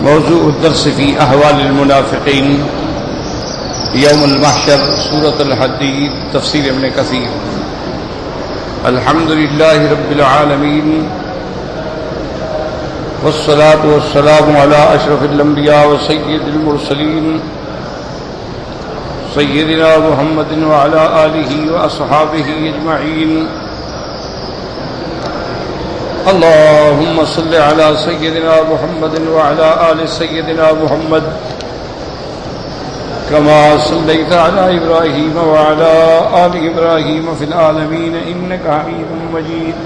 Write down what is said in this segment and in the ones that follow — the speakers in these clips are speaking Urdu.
موضوع الدرس في أحوال المنافقين يوم المحشر سورة الحديد تفسير ابن كثير. الحمد لله رب العالمين والصلاة والسلام على أشرف الأنبياء وسيد المرسلين سيدنا محمد وعلى آله وأصحابه أجمعين. اللهم صل على سيدنا محمد وعلى آل سيدنا محمد كما صليت على إبراهيم وعلى آل إبراهيم في العالمين إنك حميد مجيد.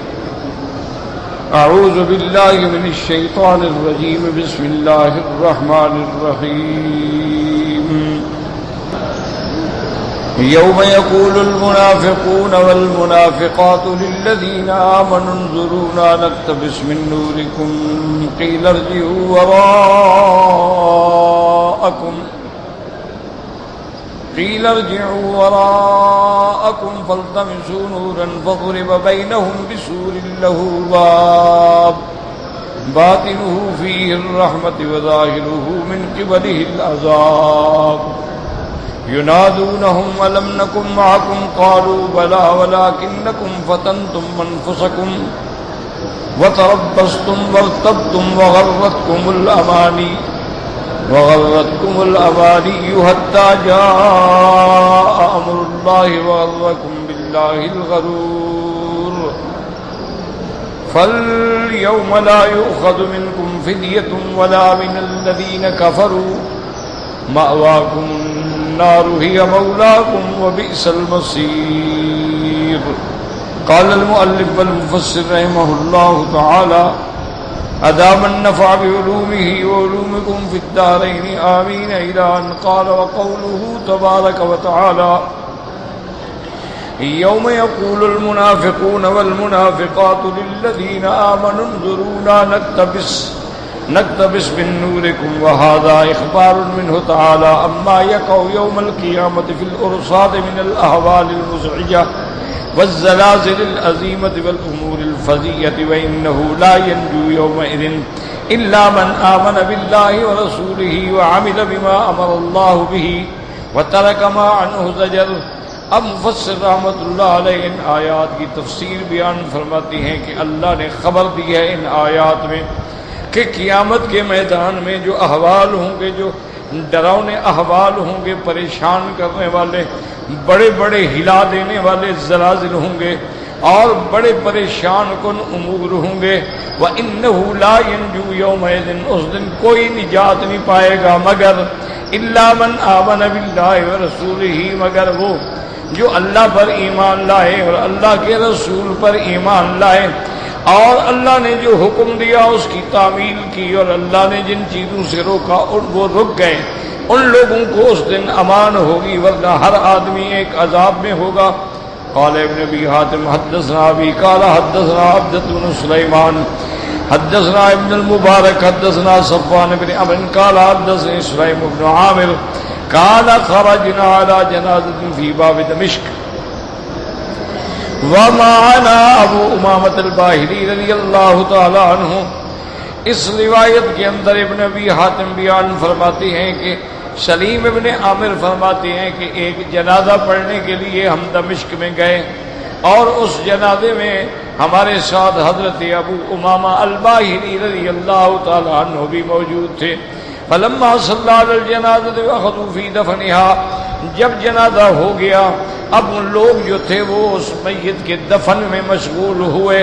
أعوذ بالله من الشيطان الرجيم. بسم الله الرحمن الرحيم. يوم يقول المنافقون والمنافقات للذين آمنوا انظرونا نقتبس من نوركم قيل ارجعوا وراءكم فالتمسوا نورا فضرب بينهم بسور له باب باطنه فيه الرحمة وظاهره من قبله العذاب ينادونهم ألم نكن معكم قالوا بلى ولكنكم فتنتم أنفسكم وتربصتم وارتبتم وغرتكم الأماني حتى جاء أمر الله وغركم بالله الغرور. فاليوم لا يؤخذ منكم فدية ولا من الذين كفروا مأواكم النار هي مولاكم وبئس المصير. قال المؤلف والمفسر رحمه الله تعالى أدام النفع بعلومه وعلومكم في الدارين آمين إلى أن قال وقوله تبارك وتعالى يوم يقول المنافقون والمنافقات للذين آمنوا انظرونا نقتبس من نوركم. وهذا إخبار منه تعالى أما يقع يوم القيامة في الأرصاد من الأهوال المزعجة والزلازل العظيمة والأمور الفظيعة. وإنه لا ينجو يومئذ إلا من آمن بالله ورسوله وعمل بما أمر الله به وترك ما عنه زجر. اب مفسر رحمۃ اللہ علیہ ان آیات کی تفسیر بیان فرماتی ہیں کہ اللہ نے خبر دی ہے ان آیات میں کہ قیامت کے میدان میں جو احوال ہوں گے، جو ڈراؤنے احوال ہوں گے، پریشان کرنے والے، بڑے بڑے ہلا دینے والے زلازل ہوں گے اور بڑے پریشان کن امور ہوں گے. وَإِنَّهُ لَا يَنْجُو يَوْمَئِذٍ اس دن کوئی نجات نہیں پائے گا مگر إِلَّا مَنْ آمَنَ بِاللَّهِ وَرَسُولِهِ مگر وہ جو اللہ پر ایمان لائے اور اللہ کے رسول پر ایمان لائے اور اللہ نے جو حکم دیا اس کی تعمیل کی اور اللہ نے جن چیزوں سے روکا وہ رک گئے. ان لوگوں کو اس دن امان ہوگی، ورنہ ہر آدمی ایک عذاب میں ہوگا. قال ابن ابی حاتم حدثنا ابی قال حدثنا عبدۃ بن سلیمان حدثنا ابن المبارک حدثنا صفوان بن عمرو قال حدثني سليم بن عامر قال خرجنا على جنازة في باب دمشق ومعنا ابو امامۃ الباہلی رضی اللہ تعالی عنہ. اس روایت کے اندر ابن ابی حاتم بیان فرماتے ہیں کہ سلیم ابن عامر فرماتے ہیں کہ ایک جنازہ پڑھنے کے لیے ہم دمشق میں گئے اور اس جنازے میں ہمارے ساتھ حضرت ابو امامہ الباہلی رضی اللہ تعالی عنہ بھی موجود تھے. فلما صلی علی الجنازہ واخذوا فی دفنها جب جنازہ ہو گیا اب ان لوگ جو تھے وہ اس میت کے دفن میں مشغول ہوئے.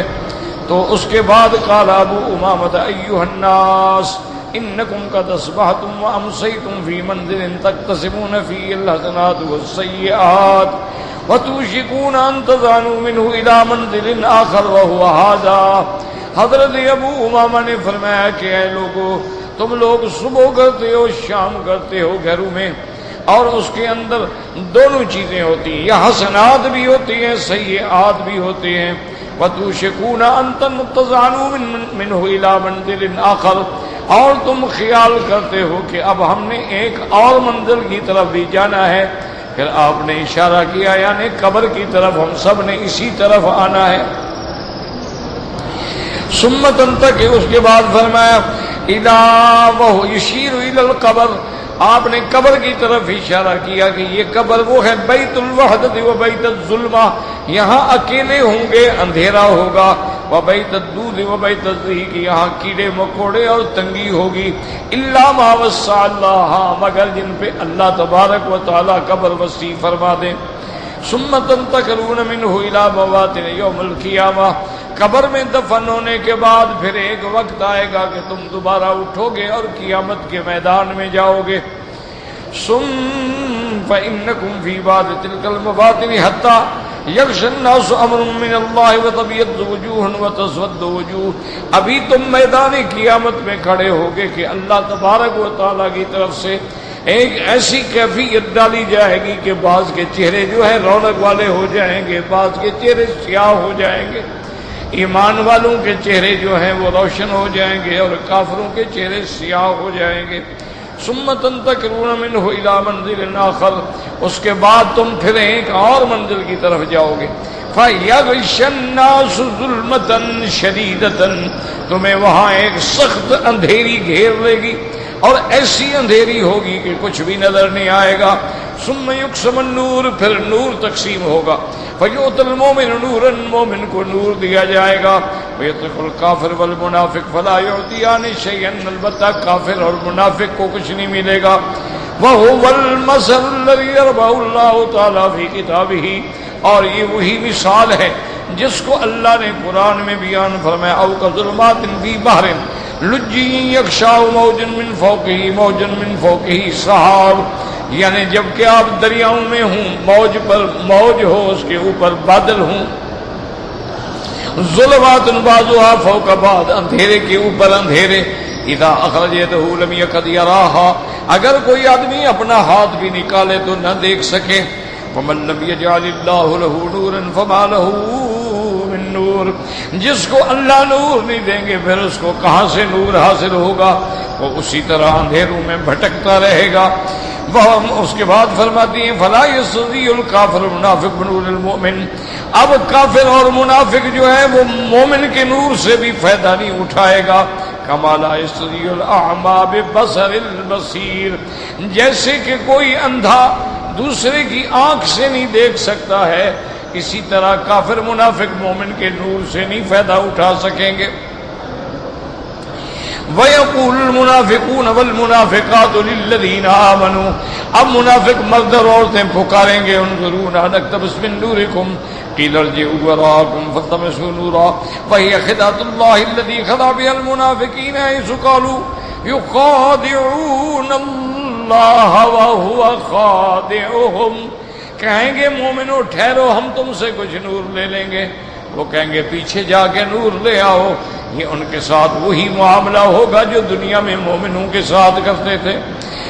تو اس کے بعد قال ابو امامہ ایھا الناس انکم قد اصبحتم وامسیتم فی منزل تقتسمون فیہ الحسنات والسیئات وتوشکون ان تزانوا منہ الی منزل آخر وہو ھذا. حضرت ابو امامہ نے فرمایا کہ اے لوگو تم لوگ صبح کرتے ہو شام کرتے ہو گھروں میں اور اس کے اندر دونوں چیزیں ہوتی ہیں، یہ حسنات بھی ہوتی ہیں سیئات بھی ہوتی ہیں. وَتُوشِكُونَ أَن تَنْتَزَعُوا مِنْهُ إِلَى مَنْزِلٍ آخر اور تم خیال کرتے ہو کہ اب ہم نے ایک اور منزل کی طرف بھی جانا ہے. پھر آپ نے اشارہ کیا یعنی قبر کی طرف ہم سب نے اسی طرف آنا ہے. سمتن تک اس کے بعد فرمایا الا وہ یشیر الی القبر، آپ نے قبر کی طرف اشارہ کیا کہ یہ قبر وہ ہے بیت الوحدۃ و بیت الظلمہ، یہاں اکیلے ہوں گے، اندھیرا ہوگا، و بیت الدود و بیت الضحک، یہاں کیڑے مکوڑے اور تنگی ہوگی، الا ما وسع اللہ، مگر جن پہ اللہ تبارک و تعالی قبر وسیع فرما دے۔ ثم تنتقلون منه الى مواطن یوم القیامہ، قبر میں دفن ہونے کے بعد پھر ایک وقت آئے گا کہ تم دوبارہ اٹھو گے اور قیامت کے میدان میں جاؤ گے۔ ثم فإنكم في بعض تلك المواطن حتى يغشى الناس أمر من الله وتبيض وجوه وتسود وجوه، ابھی تم میدان قیامت میں کھڑے ہوگے کہ اللہ تبارک و تعالیٰ کی طرف سے ایک ایسی کیفیت ڈالی جائے گی کہ بعض کے چہرے جو ہے رونق والے ہو جائیں گے، بعض کے چہرے سیاہ ہو جائیں گے، ایمان والوں کے چہرے جو ہیں وہ روشن ہو جائیں گے اور کافروں کے چہرے سیاہ ہو جائیں گے۔ ثم تنتقلون منه الى منزل آخر، اس کے بعد تم پھر ایک اور منزل کی طرف جاؤ گے۔ فَيَغْشَى النَّاسُ ظُلْمَةً شَدِيدَةً، تمہیں وہاں ایک سخت اندھیری گھیر لے گی اور ایسی اندھیری ہوگی کہ کچھ بھی نظر نہیں آئے گا۔ ثم يقسم النور، پھر نور تقسیم ہوگا۔ فَيُؤْتَى الْمُؤْمِنُ نُورًا، مومن کو نور دیا جائے گا۔ وَيَتْرَكُ الْكَافِرُ وَالْمُنَافِقُ فَلَا يُعْطِيَانِ شَيْئًا، البتہ کافر اور منافق کو کچھ نہیں ملے گا۔ وَهُوَ الْمَثَلُ الَّذِي يَضْرِبُهُ اللَّهُ تَعَالَىٰ فِي كِتَابِهِ، اور یہ وہی مثال ہے جس کو اللہ نے قرآن میں بیان فرمایا، او كظلمات فی بحر لجی یغشاہ موج من فوقہ موج من فوقہ سحاب، یعنی جب کہ آپ دریاؤں میں ہوں، موج پر موج ہو، اس کے اوپر بادل ہوں، ظلمات بعضها فوق بعض، اندھیرے کے اوپر اندھیرے، اذا اخرج یدہ لم یکد یراہا، اگر کوئی آدمی اپنا ہاتھ بھی نکالے تو نہ دیکھ سکے۔ ومن لم یجعل اللہ لہ نورا فما لہ من نور، جس کو اللہ نور نہیں دیں گے پھر اس کو کہاں سے نور حاصل ہوگا، وہ اسی طرح اندھیروں میں بھٹکتا رہے گا۔ وہ اس کے بعد فرماتی ہیں فلا یستطیع الکافر المنافق بنور المؤمن، اب کافر اور منافق جو ہے وہ مومن کے نور سے بھی فائدہ نہیں اٹھائے گا۔ کما لا یستطیع الاعمی ببصر البصیر، جیسے کہ کوئی اندھا دوسرے کی آنکھ سے نہیں دیکھ سکتا ہے، اسی طرح کافر منافق مومن کے نور سے نہیں فائدہ اٹھا سکیں گے۔ وَيَقُولُ الْمُنَافِقُونَ وَالْمُنَافِقَاتُ لِلَّذِينَ آمَنُوا، اب منافق مرد اور عورتیں پکاریں گے انظرونا نقتبس من نورکم قیل ارجعوا وراءکم فالتمسوا نورا وہی خدعۃ اللہ الذی خدع بها المنافقین حیث قالوا یخادعون اللہ وهو خادعهم، کہیں گے مومنو ٹھہرو ہم تم سے کچھ نور لے لیں گے، وہ کہیں گے پیچھے جا کے نور لے آؤ، یہ ان کے ساتھ وہی معاملہ ہوگا جو دنیا میں مومنوں کے ساتھ کرتے تھے۔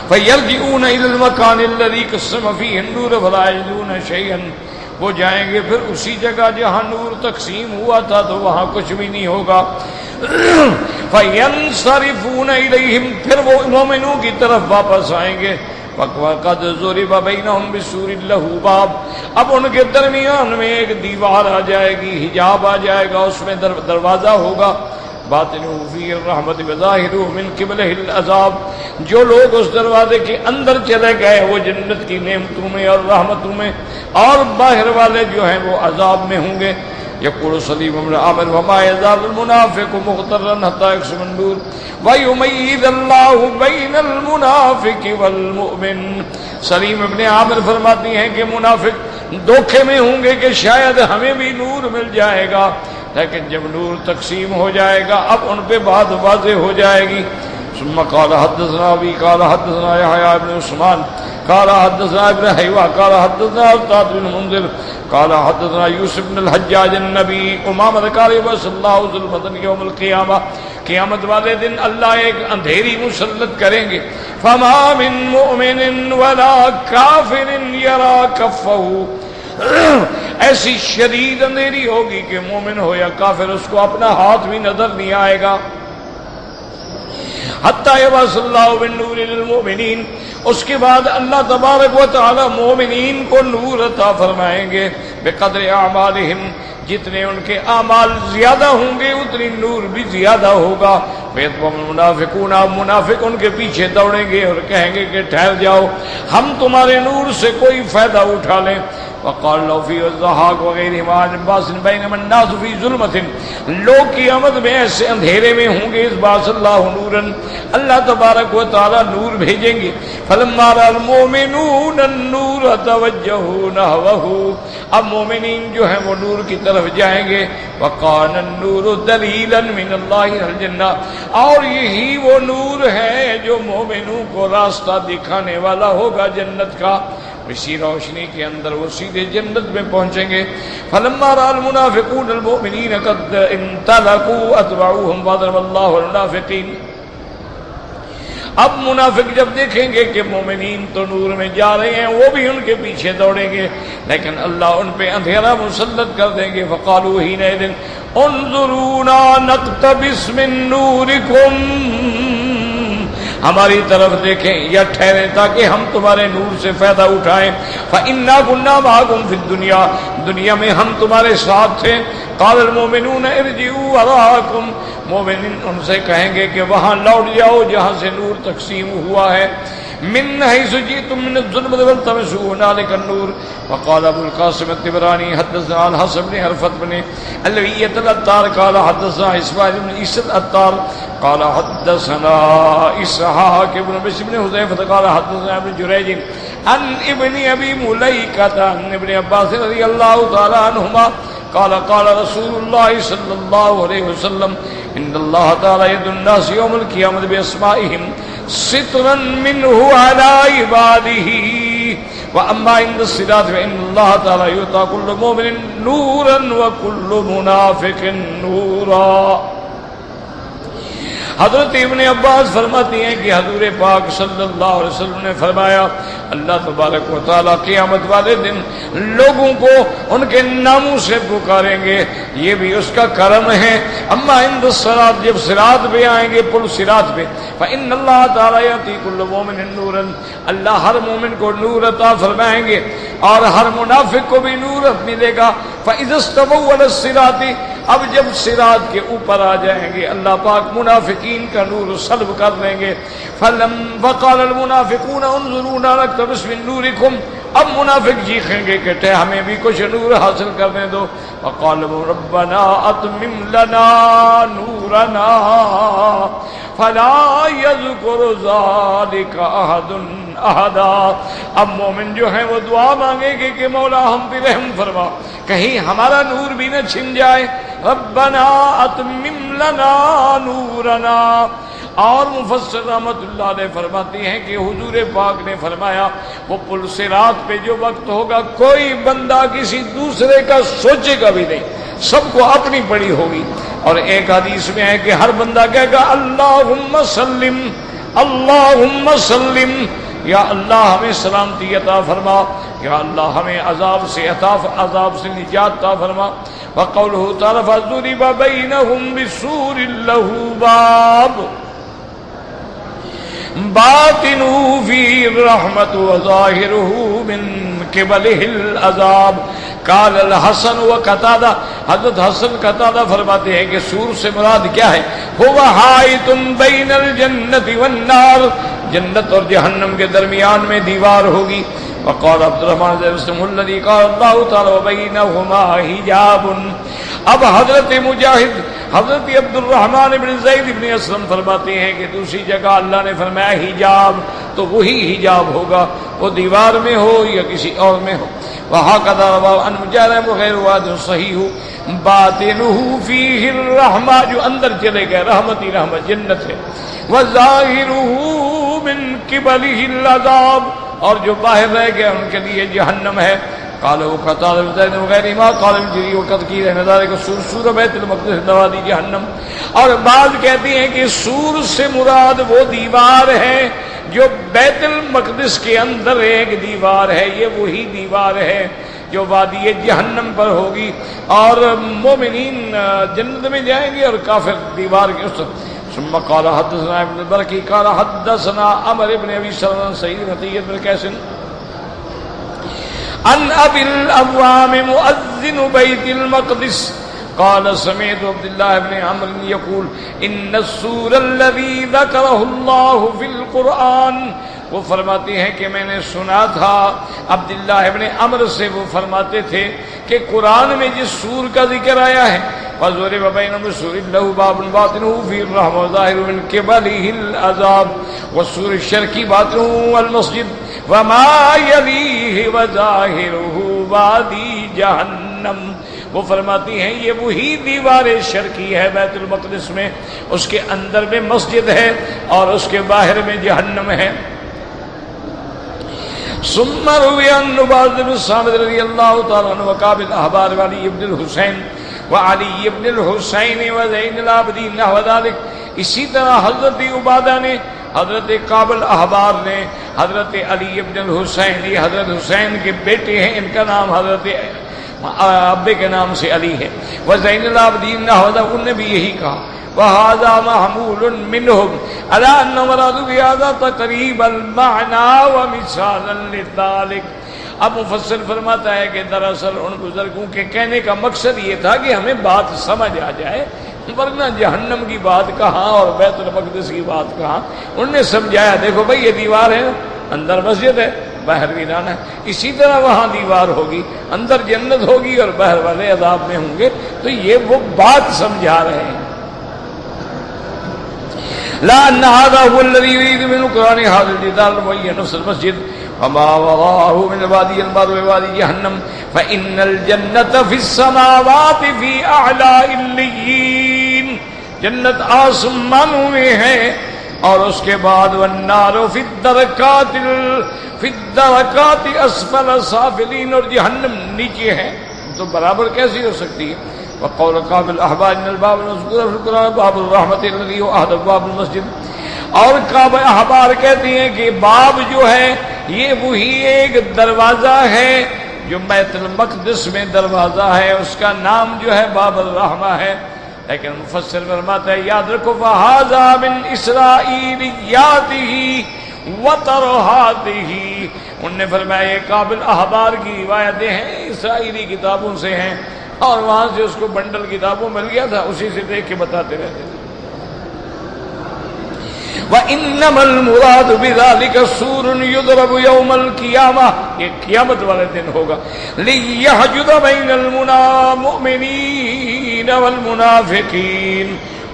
فَيَرْجِعُونَ إِلَى الْمَكَانِ الَّذِي قَسَّمَ فِيهِ النُّورَ فَلَا يَجِدُونَ شَيْئًا، وہ جائیں گے پھر اسی جگہ جہاں نور تقسیم ہوا تھا تو وہاں کچھ بھی نہیں ہوگا۔ فَيَنْصَرِفُونَ إِلَيْهِمْ، پھر وہ مومنوں کی طرف واپس آئیں گے۔ وَقَدْ ضُرِبَ بَيْنَهُمْ بِسُورٍ لَهُ بَابٌ، اب ان کے درمیان میں ایک دیوار آ جائے گی، حجاب آ جائے گا، اس میں دروازہ ہوگا۔ باطنُهُ فِيهِ الرَّحْمَةُ وَظَاهِرُهُ مِنْ قِبَلِهِ الْعَذَابُ، جو لوگ اس دروازے کے اندر چلے گئے وہ جنت کی نعمتوں میں اور رحمتوں میں، اور باہر والے جو ہیں وہ عذاب میں ہوں گے۔ یقول سلیم بن عامر وما يزال المنافق مغترا حتى يكشف النور ويميز الله بين المنافق والمؤمن، سلیم ابن عامر فرماتی ہیں کہ منافق دھوکے میں ہوں گے کہ شاید ہمیں بھی نور مل جائے گا، لیکن جب نور تقسیم ہو جائے گا اب ان پہ بات واضح ہو جائے گی۔ ثم قال حدثنا ابي قال حدثنا يحيى بن عثمان قال حدثنا ابن حيوى قال حدثنا استاد بن منذر قال حدثنا يوسف بن الحجاج النبي امامہ قال صلی اللہ ظلمۃ یوم القیامہ، قیامت والے دن اللہ ایک اندھیری مسلط کریں گے۔ فما من مؤمن ولا کافر يرى كفه، ایسی شدید اندھیری ہوگی کہ مومن ہو یا کافر اس کو اپنا ہاتھ بھی نظر نہیں آئے گا۔ حتی یبعث اللہ بالنور للمؤمنین، اس کے بعد اللہ تبارک و تعالی مومنین کو نور عطا فرمائیں گے بقدر اعمالہم، جتنے ان کے اعمال زیادہ ہوں گے اتنی نور بھی زیادہ ہوگا. منافقون منافق ان کے پیچھے دوڑیں گے اور کہیں گے کہ ٹھہر جاؤ ہم تمہارے نور سے کوئی فائدہ اٹھا لیں. وقال لو فی الضحاک وغیرہ باس بینما الناس فی ظلمت، لوگ قیامت میں ایسے اندھیرے میں ہوں گے. اس باس اللہ نورن، اللہ تبارک و تعالی نور بھیجیں گے. فلما رأى المؤمنون النور توجہوا نحوہ، اب مومنین جو ہیں وہ نور کی طرف جائیں گے. وقال النور دلیلا من اللہ الى الجنہ، اور یہی وہ نور ہے جو مومنوں کو راستہ دکھانے والا ہوگا جنت کا. اسی روشنی کے اندر وہ سیدھے جنت میں پہنچیں گے. فلما رأى المنافقون المؤمنین قد انطلقوا اتبعوهم وضرب اللہ المنافقین. اب منافق جب دیکھیں گے کہ مومنین تو نور میں جا رہے ہیں وہ بھی ان کے پیچھے دوڑیں گے لیکن اللہ ان پہ اندھیرا مسلط کر دیں گے. فقالوا حینئذ انظرونا نقتبس من نورکم، ہماری طرف دیکھیں یا ٹھہریں تاکہ ہم تمہارے نور سے فائدہ اٹھائیں. فَإِنَّا كُنَّا مَعَكُمْ فِي الدُّنْيَا، دنیا میں ہم تمہارے ساتھ تھے. قَالَ الْمُؤْمِنُونَ ارْجِعُوا وَرَاءَكُمْ، مومنین ان سے کہیں گے کہ وہاں لوٹ جاؤ جہاں سے نور تقسیم ہوا ہے. من حيث جئتم من الظلم والتمسوا هنالك النور. وقال ابو القاسم الطبراني حدثنا عن حسن بن حرفت بن الوية الأتار قال حدثنا اسماعيل بن عيسى الأتار قال حدثنا اسحاق بن بشر بن حذيفة قال حدثنا ابن جريج عن ابن ابي مليكة عن ابن عباس رضي الله تعالى عنهما قال قال رسول الله صلى الله عليه وسلم ان الله تعالى يد الناس يوم القيامة بأسمائهم سترا منه على عباده واما عند الصراط فان الله تعالى يعطى كل مؤمن نورا وكل منافق نورا. حضرت ابن عباس فرماتی ہیں کہ حضور پاک صلی اللہ علیہ وسلم نے فرمایا اللہ تبارک و تعالیٰ قیامت والے دن لوگوں کو ان کے ناموں سے پکاریں گے، یہ بھی اس کا کرم ہے. اما عند الصراط، جب صراط پہ آئیں گے پل صراط پہ، فإن اللہ تعالیٰ یعطی کل مومن نورا، اللہ ہر مومن کو نور عطا فرمائیں گے اور ہر منافق کو بھی نور ملے گا. فإذا استووا علی الصراط، اب جب صراط کے اوپر آ جائیں گے اللہ پاک منافقین کا نور سلب کر لیں گے. فقال المنافقون انظرونا نقتبس من نورکم، اب منافق چیخیں گے کہ ہمیں بھی کچھ نور حاصل کرنے دو. وقال ربنا اتمم لنا نورنا فلا يذكر ذلك احد احدا. اب مومن جو ہیں وہ دعا مانگیں گے کہ مولا ہم پہ رحم فرما، کہیں ہمارا نور بھی نہ چھن جائے. ربنا اتمم لنا نورنا. اور مفسر رحمت اللہ علیہ فرماتی ہیں کہ حضور پاک نے فرمایا وہ پل صراط پہ جو وقت ہوگا کوئی بندہ کسی دوسرے کا سوچے گا بھی نہیں، سب کو اپنی پڑی ہوگی. اور ایک حدیث میں ہے کہ ہر بندہ کہے گا اللہم سلم اللہم سلم، یا اللہ ہمیں سلامتی عطا فرما، یا اللہ ہمیں عذاب سے نجات عطا فرما. وقولہ تعالی فضرب بینہم بسور لہ باب باطنہ فی الرحمۃ وظاہرہ من قبلہ العذاب. قال الحسن و قتادہ، حضرت حسن قتادہ فرماتے ہیں کہ سور سے مراد کیا ہے؟ هو حائط بین الجنت والنار، جنت اور جہنم کے درمیان میں دیوار ہوگی. وقال عبد الرحمن بن مسلم الذي قال الله تعالى وبينهما حجاب. اب حضرت مجاہد حضرت عبد الرحمن بن زید بن اسلم فرماتے ہیں کہ دوسری جگہ اللہ نے فرمایا حجاب تو وہی حجاب ہوگا، وہ دیوار میں ہو یا کسی اور میں ہو. وهكذا رواه عن مجاهد وغير واحد صحیح باطنه فيه الرحمہ، جو اندر چلے گئے رحمت ہی رحمت جنت ہے. وظاهره من قبله العذاب، اور جو باہر رہ گئے ان کے لیے جہنم ہے. قالوا قتادہ وغیرہ ما قال الجری وقد قیل ان ذلك سور بیت المقدس نوادی جہنم. اور بعض کہتے ہیں کہ سور سے مراد وہ دیوار ہے جو بیت المقدس کے اندر ایک دیوار ہے، یہ وہی دیوار ہے جو وادی جہنم پر ہوگی، اور مومنین جنت میں جائیں گے اور کافر دیوار کے اس. ثم قال حدثنا ابن البرقي قال حدثنا عمرو بن ابي سلمة سعيد بن عطية بن قيس عن ابي العوام مؤذن بيت المقدس قال سمعت عبد الله بن عمرو يقول ان السور الذي ذكره الله في القرآن، وہ فرماتے ہیں کہ میں نے سنا تھا عبداللہ ابن عمرو سے، وہ فرماتے تھے کہ قرآن میں جس سور کا ذکر آیا ہے وَضُرِبَ بَيْنَهُمْ بِسُورٍ لَهُ بَابٌ بَاطِنُهُ فِيهِ الرَّحْمَةُ وَظَاهِرُهُ مِنْ قِبَلِهِ الْعَذَابُ وَالسُّورِ الشَّرْقِيِّ بَاطِنُهُ الْمَسْجِدُ وَمَا يَلِيهِ وَظَاهِرُهُ وَادِي جَهَنَّمَ۔ وہ فرماتی ہیں یہ وہی دیوار شرقی ہے بیت المقدس میں، اس کے اندر میں مسجد ہے اور اس کے باہر میں جہنم ہے۔ ثم روي عن عبادة بن الصامت رضي الله تعالى عنه وكعب الأحبار وعلي بن الحسين وعلي بن الحسين وزين العابدين نحو ذلك۔ اسی طرح حضرت عبادہ نے، حضرت کعب الاحبار نے، حضرت علی بن الحسین، یہ حضرت حسین کے بیٹے ہیں، ان کا نام حضرت ابے کے نام سے علی ہے، وزین العابدین نحو ذلك، انہوں نے بھی یہی کہا۔ وهذا محمول منهم على أن مراد بهذا تقريب المعنى ومثالا لذلك۔ اب مفسر فرماتا ہے کہ دراصل ان بزرگوں کے کہنے کا مقصد یہ تھا کہ ہمیں بات سمجھ آ جائے، ورنہ جہنم کی بات کہاں اور بیت المقدس کی بات کہاں۔ انہوں نے سمجھایا دیکھو بھائی یہ دیوار ہے، اندر مسجد ہے، باہر ویران ہے، اسی طرح وہاں دیوار ہوگی، اندر جنت ہوگی اور باہر والے عذاب میں ہوں گے، تو یہ وہ بات سمجھا رہے ہیں۔ لا ان هذا هو الذي يريد من القرآن هذا الجدال وهي نفس المسجد وما وراءه من وادي البر ووادي جهنم فإن الجنة في السماوات في أعلى عليين، جنت آسمانوں میں ہے، اور اس کے بعد والنار في الدركات اسفل سافلين، اور جہنم نیچے ہے، تو برابر کیسی ہو سکتی ہے؟ وقول قابل الاحبار ان الباب المذکور فی القرآن باب الرحمت الذی هو احد ابواب المسجد، اور کعب احبار کہتے ہیں کہ باب جو ہے یہ وہی ایک دروازہ ہے جو بیت المقدس میں دروازہ ہے، اس کا نام جو ہے باب الرحمہ ہے۔ لیکن مفسر فرماتا ہے یاد رکھو فہذا من اسرائیلیاتہ وترہاتہ، انہوں نے فرمایا یہ قابل احبار کی روایتیں ہیں، اسرائیلی کتابوں سے ہیں، اور وہاں سے اس کو بنڈل کتابوں مل گیا تھا، اسی سے دیکھ کے بتاتے رہتے تھے۔ وَإِنَّمَا الْمُرَادُ بِذَلِكَ سُورٌ يُضْرَبُ يَوْمَ الْقِيَامَةِ، یہ قیامت والے دن ہوگا، لِيَحْجُزَ بَيْنَ الْمُؤْمِنِينَ وَالْمُنَافِقِينَ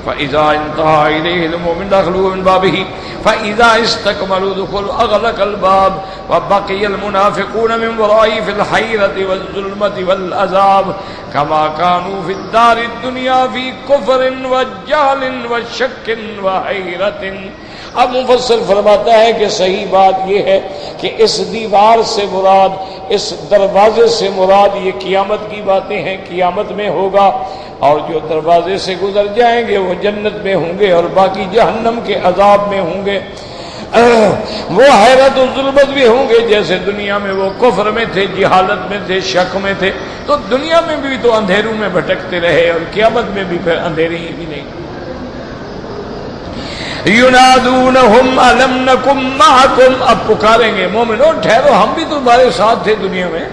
فَإِذَا انْتَهَى إِلَيْهِ الْمُؤْمِنُ دَخَلُوا مِنْ بَابِهِ فَإِذَا اسْتَكْمَلُوا دُخُولَ أَغْلَقَ الْبَابَ وَبَقِيَ الْمُنَافِقُونَ مِنْ وَرَائِهِ فِي الْحَيْرَةِ وَالظُّلْمَةِ وَالْعَذَابِ كَمَا كَانُوا فِي الدَّارِ الدُّنْيَا فِي كُفْرٍ وَجَهْلٍ وَشَكٍّ وَحَيْرَةٍ۔ اب مفسر فرماتا ہے کہ صحیح بات یہ ہے کہ اس دیوار سے مراد، اس دروازے سے مراد یہ قیامت کی باتیں ہیں، قیامت میں ہوگا، اور جو دروازے سے گزر جائیں گے وہ جنت میں ہوں گے اور باقی جہنم کے عذاب میں ہوں گے۔ وہ حیرت و ظلمت بھی ہوں گے، جیسے دنیا میں وہ کفر میں تھے، جہالت میں تھے، شک میں تھے، تو دنیا میں بھی تو اندھیروں میں بھٹکتے رہے اور قیامت میں بھی پھر اندھیرے ہی بھی نہیں۔ ینادونہم الم نکم معکم، اب پکاریں گے مومنو ٹھہرو ہم بھی تمہارے ساتھ تھے دنیا میں،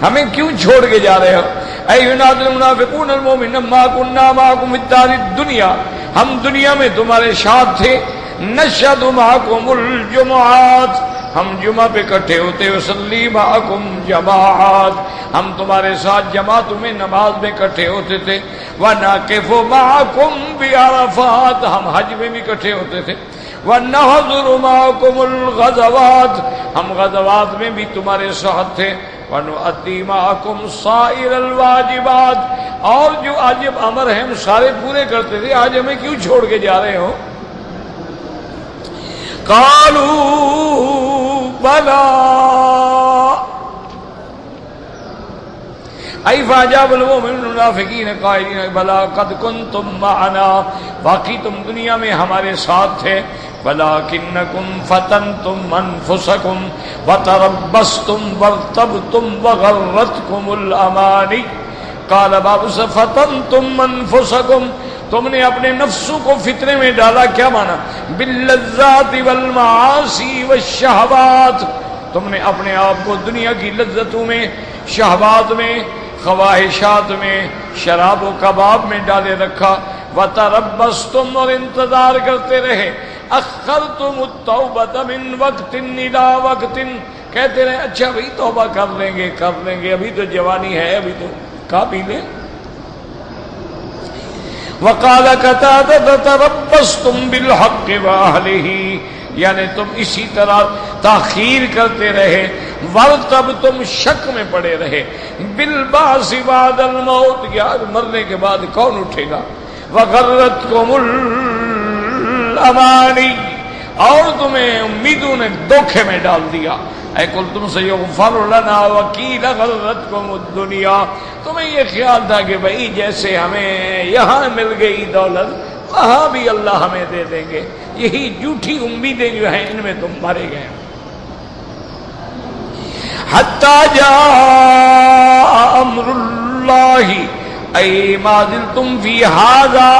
ہمیں کیوں چھوڑ کے جا رہے ہو؟ اے ینادی المنافقون المؤمنین ما کننا معکم فی الدار الدنیا، ہم دنیا میں تمہارے ساتھ تھے، نشہد معکم الجمعات، ہم جمعہ پہ اکٹھے ہوتے، وصلی معکم جماعات، ہم تمہارے ساتھ جماعتوں میں نماز میں اکٹھے ہوتے تھے، وَنَقِفُ مَعَكُمْ بِعَرَفَاتِ، ہم حج میں بھی اکٹھے ہوتے تھے، وَنَحْضُرُ مَعَكُمُ الْغَزَوَاتِ، ہم غزوات میں بھی تمہارے ساتھ تھے، وَنُؤَدِّي مَعَكُمْ صَائِرَ الْوَاجِبَاتِ، اور جو واجب امر ہیں ہم سارے پورے کرتے تھے، آج ہمیں کیوں چھوڑ کے جا رہے ہو؟ قالوا بلا ای فاجاب المؤمن المنافقین قائلین بلا قد کنتم معنا، باقی تم دنیا میں ہمارے ساتھ تھے، ولکنکم فتنتم انفسکم وتربصتم وارتبتم وغرتکم الامانی، قال باب فتنتم انفسکم، تم نے اپنے نفسوں کو فتنے میں ڈالا، کیا مانا؟ باللذات والمعاصی والشہوات، تم نے اپنے آپ کو دنیا کی لذتوں میں، شہوات میں، خواہشات میں، شراب و کباب میں ڈالے رکھا. وتربصتم، اور انتظار کرتے رہے. اخرتم التوبة من وقت الى وقت، کہتے رہے اچھا بھائی توبہ کر لیں گے، ابھی تو جوانی ہے، ابھی تو کھا پی لیں. وقال قتادہ تربصتم بالحق واہلہ، یعنی تم اسی طرح تاخیر کرتے رہے. ورتب، تم شک میں پڑے رہے. بالبعث بعد الموت، یار مرنے کے بعد کون اٹھے گا. وغرتکم الامانی، اور تمہیں امیدوں نے دھوکے میں ڈال دیا. اے قل تم سیغفر لنا وقیل غرتکم الدنیا، تمہیں یہ خیال تھا کہ بھائی جیسے ہمیں یہاں مل گئی دولت وہاں بھی اللہ ہمیں دے دیں گے. یہی جھوٹی امیدیں جو ہیں ان میں تم مارے گئے. حتی جاء امر اللہ، اے ما زلتم فی ھذا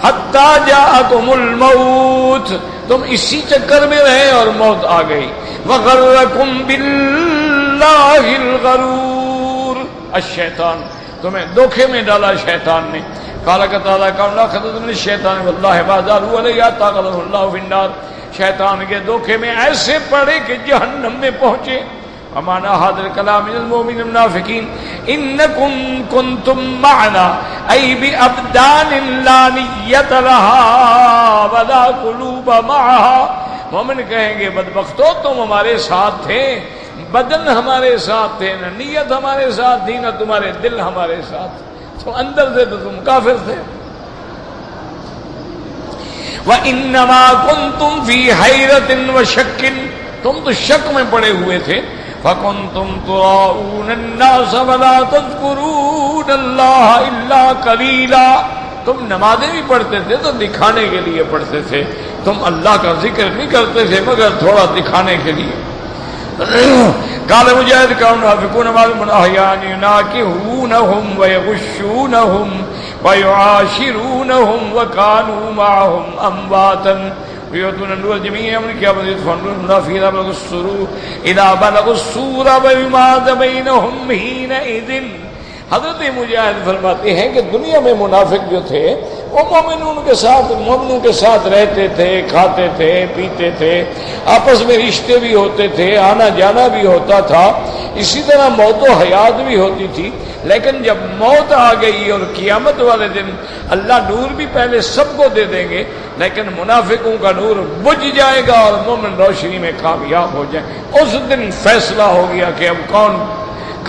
حتی جاءکم الموت، تم اسی چکر میں رہے اور موت آ گئی. وغرکم باللہ الغرور، الشیطان، تمہیں دھوکے میں ڈالا شیطان نے. قال قتادہ قال خذت من الشیطان واللہ ما زالوا علیہ طاقته اللہ فی النار، شیطان کے دھوکے میں ایسے پڑے کہ جہنم میں پہنچے. ومعنى هذا الكلام من المؤمنين المنافقين انكم كنتم معنا اي بابدان لا نية لها ولا قلوب معها. مومن کہیں گے بدبختو تم ہمارے ساتھ تھے، بدن ہمارے ساتھ تھے، نہ نیت ہمارے ساتھ تھی، نہ تمہارے دل ہمارے ساتھ، تو اندر سے تو تم کافر تھے. وانما كنتم في حيرة وشك، تم تو شک میں پڑے ہوئے تھے. فَكُنْتُمْ تُرَاؤُونَ النَّاسَ وَلَا تَذْكُرُونَ اللَّهَ إِلَّا قَلِيلًا، تم نمازیں بھی پڑھتے تھے تو دکھانے کے لیے پڑھتے تھے، تم اللہ کا ذکر نہیں کرتے تھے مگر تھوڑا دکھانے کے لیے. قال مجاہد کا منافقون بعضهم احيانا يناكحونهم ويغشونهم ويعاشرونهم وكانوا معهم امواتا ويؤتون النور جميعا يوم القيامة يدفعون المنافقين إذا بلغوا السور وما بينهم حينئذ. حضرت مجاہد فرماتے ہیں کہ دنیا میں منافق جو تھے وہ مومنوں کے ساتھ رہتے تھے، کھاتے تھے، پیتے تھے، آپس میں رشتے بھی ہوتے تھے، آنا جانا بھی ہوتا تھا، اسی طرح موت و حیات بھی ہوتی تھی. لیکن جب موت آ گئی اور قیامت والے دن اللہ نور بھی پہلے سب کو دے دیں گے، لیکن منافقوں کا نور بجھ جائے گا اور مومن روشنی میں کامیاب ہو جائے. اس دن فیصلہ ہو گیا کہ اب کون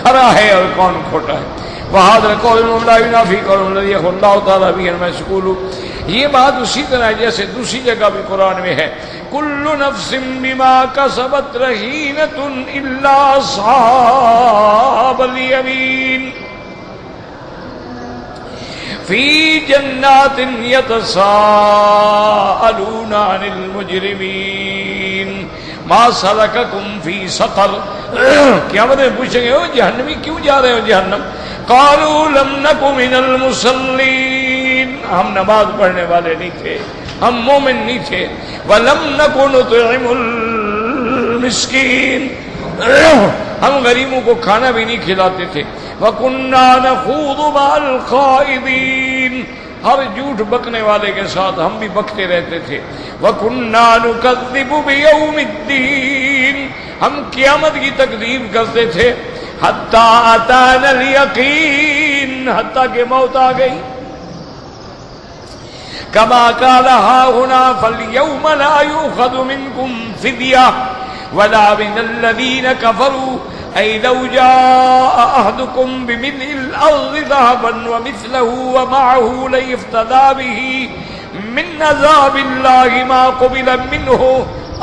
کھرا ہے اور کون کھوٹا ہے. وَهَذَا الْقَوْلُ لَا يُنَافِي قَوْلَ الَّذِي يَقُولُ اللَّهُ تَعَالَى بِهِ الْمَسْكُولُ، یہ بات اسی طرح جیسے دوسری جگہ بھی قرآن میں ہے كُلُّ نَفْسٍ بِمَا كَسَبَتْ رَهِينَةٌ إِلَّا أَصْحَابَ الْيَمِينِ فِي جَنَّاتٍ يَتَسَاءَلُونَ عَنِ الْمُجْرِمِينَ مَا سَلَكَكُمْ فِي سَقَرَ، قیامت میں پوچھیں گے او جہنمی کیوں جا رہے ہو جہنم؟ قالوا لم نک من المصلین، ہم نماز پڑھنے والے نہیں تھے، ہم مومن نہیں تھے. ولم نک نطعم المسکین، ہم غریبوں کو کھانا بھی نہیں کھلاتے تھے. وکننا نخوض مع الخائضین، ہر جھوٹ بکنے والے کے ساتھ ہم بھی بکتے رہتے تھے. وکننا نکذب بیوم الدین، ہم قیامت کی تکذیب کرتے تھے. حتی اتانا الیقین، حتی کہ موت آ گئی. کما قال ہاہنا فالیوم لا یؤخذ منکم فدیہ ولا من الذین کفروا ای لو جاء احدکم بملء الارض ذهبا ومثله ومعه لیفتدی به من عذاب اللہ ما قبل منہ.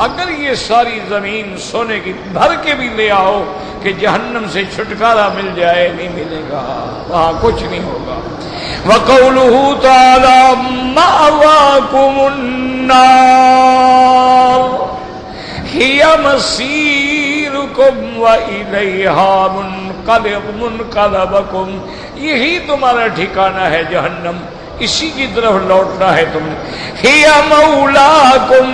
اگر یہ ساری زمین سونے کی بھر کے بھی لے آؤ کہ جہنم سے چھٹکارا مل جائے نہیں ملے گا، وہاں کچھ نہیں ہوگا. وقولہ تعالی مأواکم النار ہی مسیرکم وإلیہا منقلبکم، یہی تمہارا ٹھکانہ ہے جہنم، اسی کی طرف لوٹنا ہے تم نے. ہی مولاکم،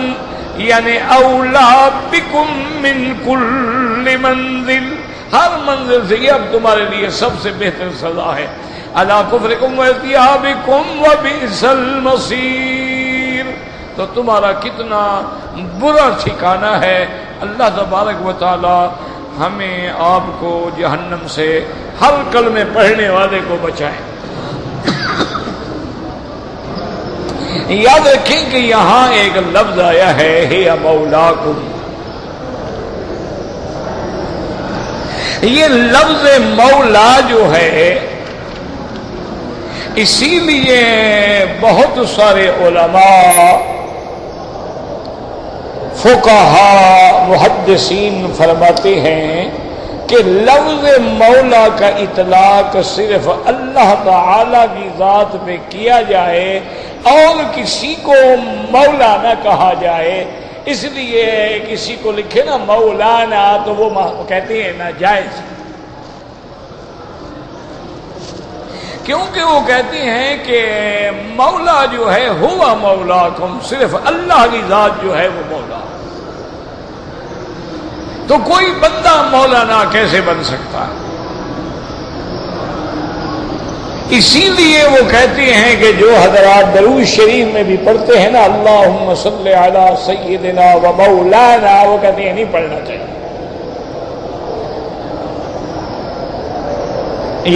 یعنی اولا بکم من کل منزل، ہر منزل سے یہ اب تمہارے لیے سب سے بہتر سزا ہے. علی کفرکم وارتیابکم وبئس المصیر، تو تمہارا کتنا برا ٹھکانہ ہے. اللہ تبارک و تعالی ہمیں آپ کو جہنم سے ہر کلمے پڑھنے والے کو بچائے. یاد رکھیں کہ یہاں ایک لفظ آیا ہے ہی مولاکم. یہ لفظ مولا جو ہے اسی لیے بہت سارے علماء فقہاء محدثین فرماتے ہیں کہ لفظ مولا کا اطلاق صرف اللہ تعالی کی ذات پہ کیا جائے اور کسی کو مولا نہ کہا جائے. اس لیے کسی کو لکھے نا مولانا تو وہ کہتے ہیں ناجائز، کیونکہ وہ کہتے ہیں کہ مولا جو ہے ہوا مولاکم، صرف اللہ کی ذات جو ہے وہ مولا. تو کوئی بندہ مولانا کیسے بن سکتا ہے؟ اسی لیے وہ کہتے ہیں کہ جو حضرات درود شریف میں بھی پڑھتے ہیں نا اللہم صلی علی سیدنا و مولانا، وہ کہتے ہیں نہیں پڑھنا چاہیے،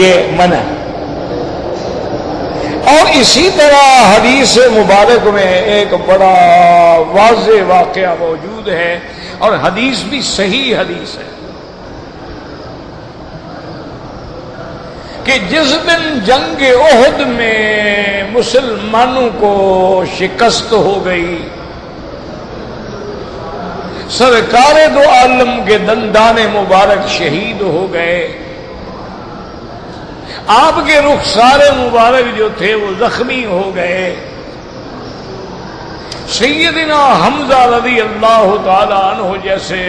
یہ منع. اور اسی طرح حدیث مبارک میں ایک بڑا واضح واقعہ موجود ہے، اور حدیث بھی صحیح حدیث ہے، کہ جس دن جنگ احد میں مسلمانوں کو شکست ہو گئی، سرکار دو عالم کے دندان مبارک شہید ہو گئے، آپ کے رخسار مبارک جو تھے وہ زخمی ہو گئے، سیدنا حمزہ رضی اللہ تعالی عنہ جیسے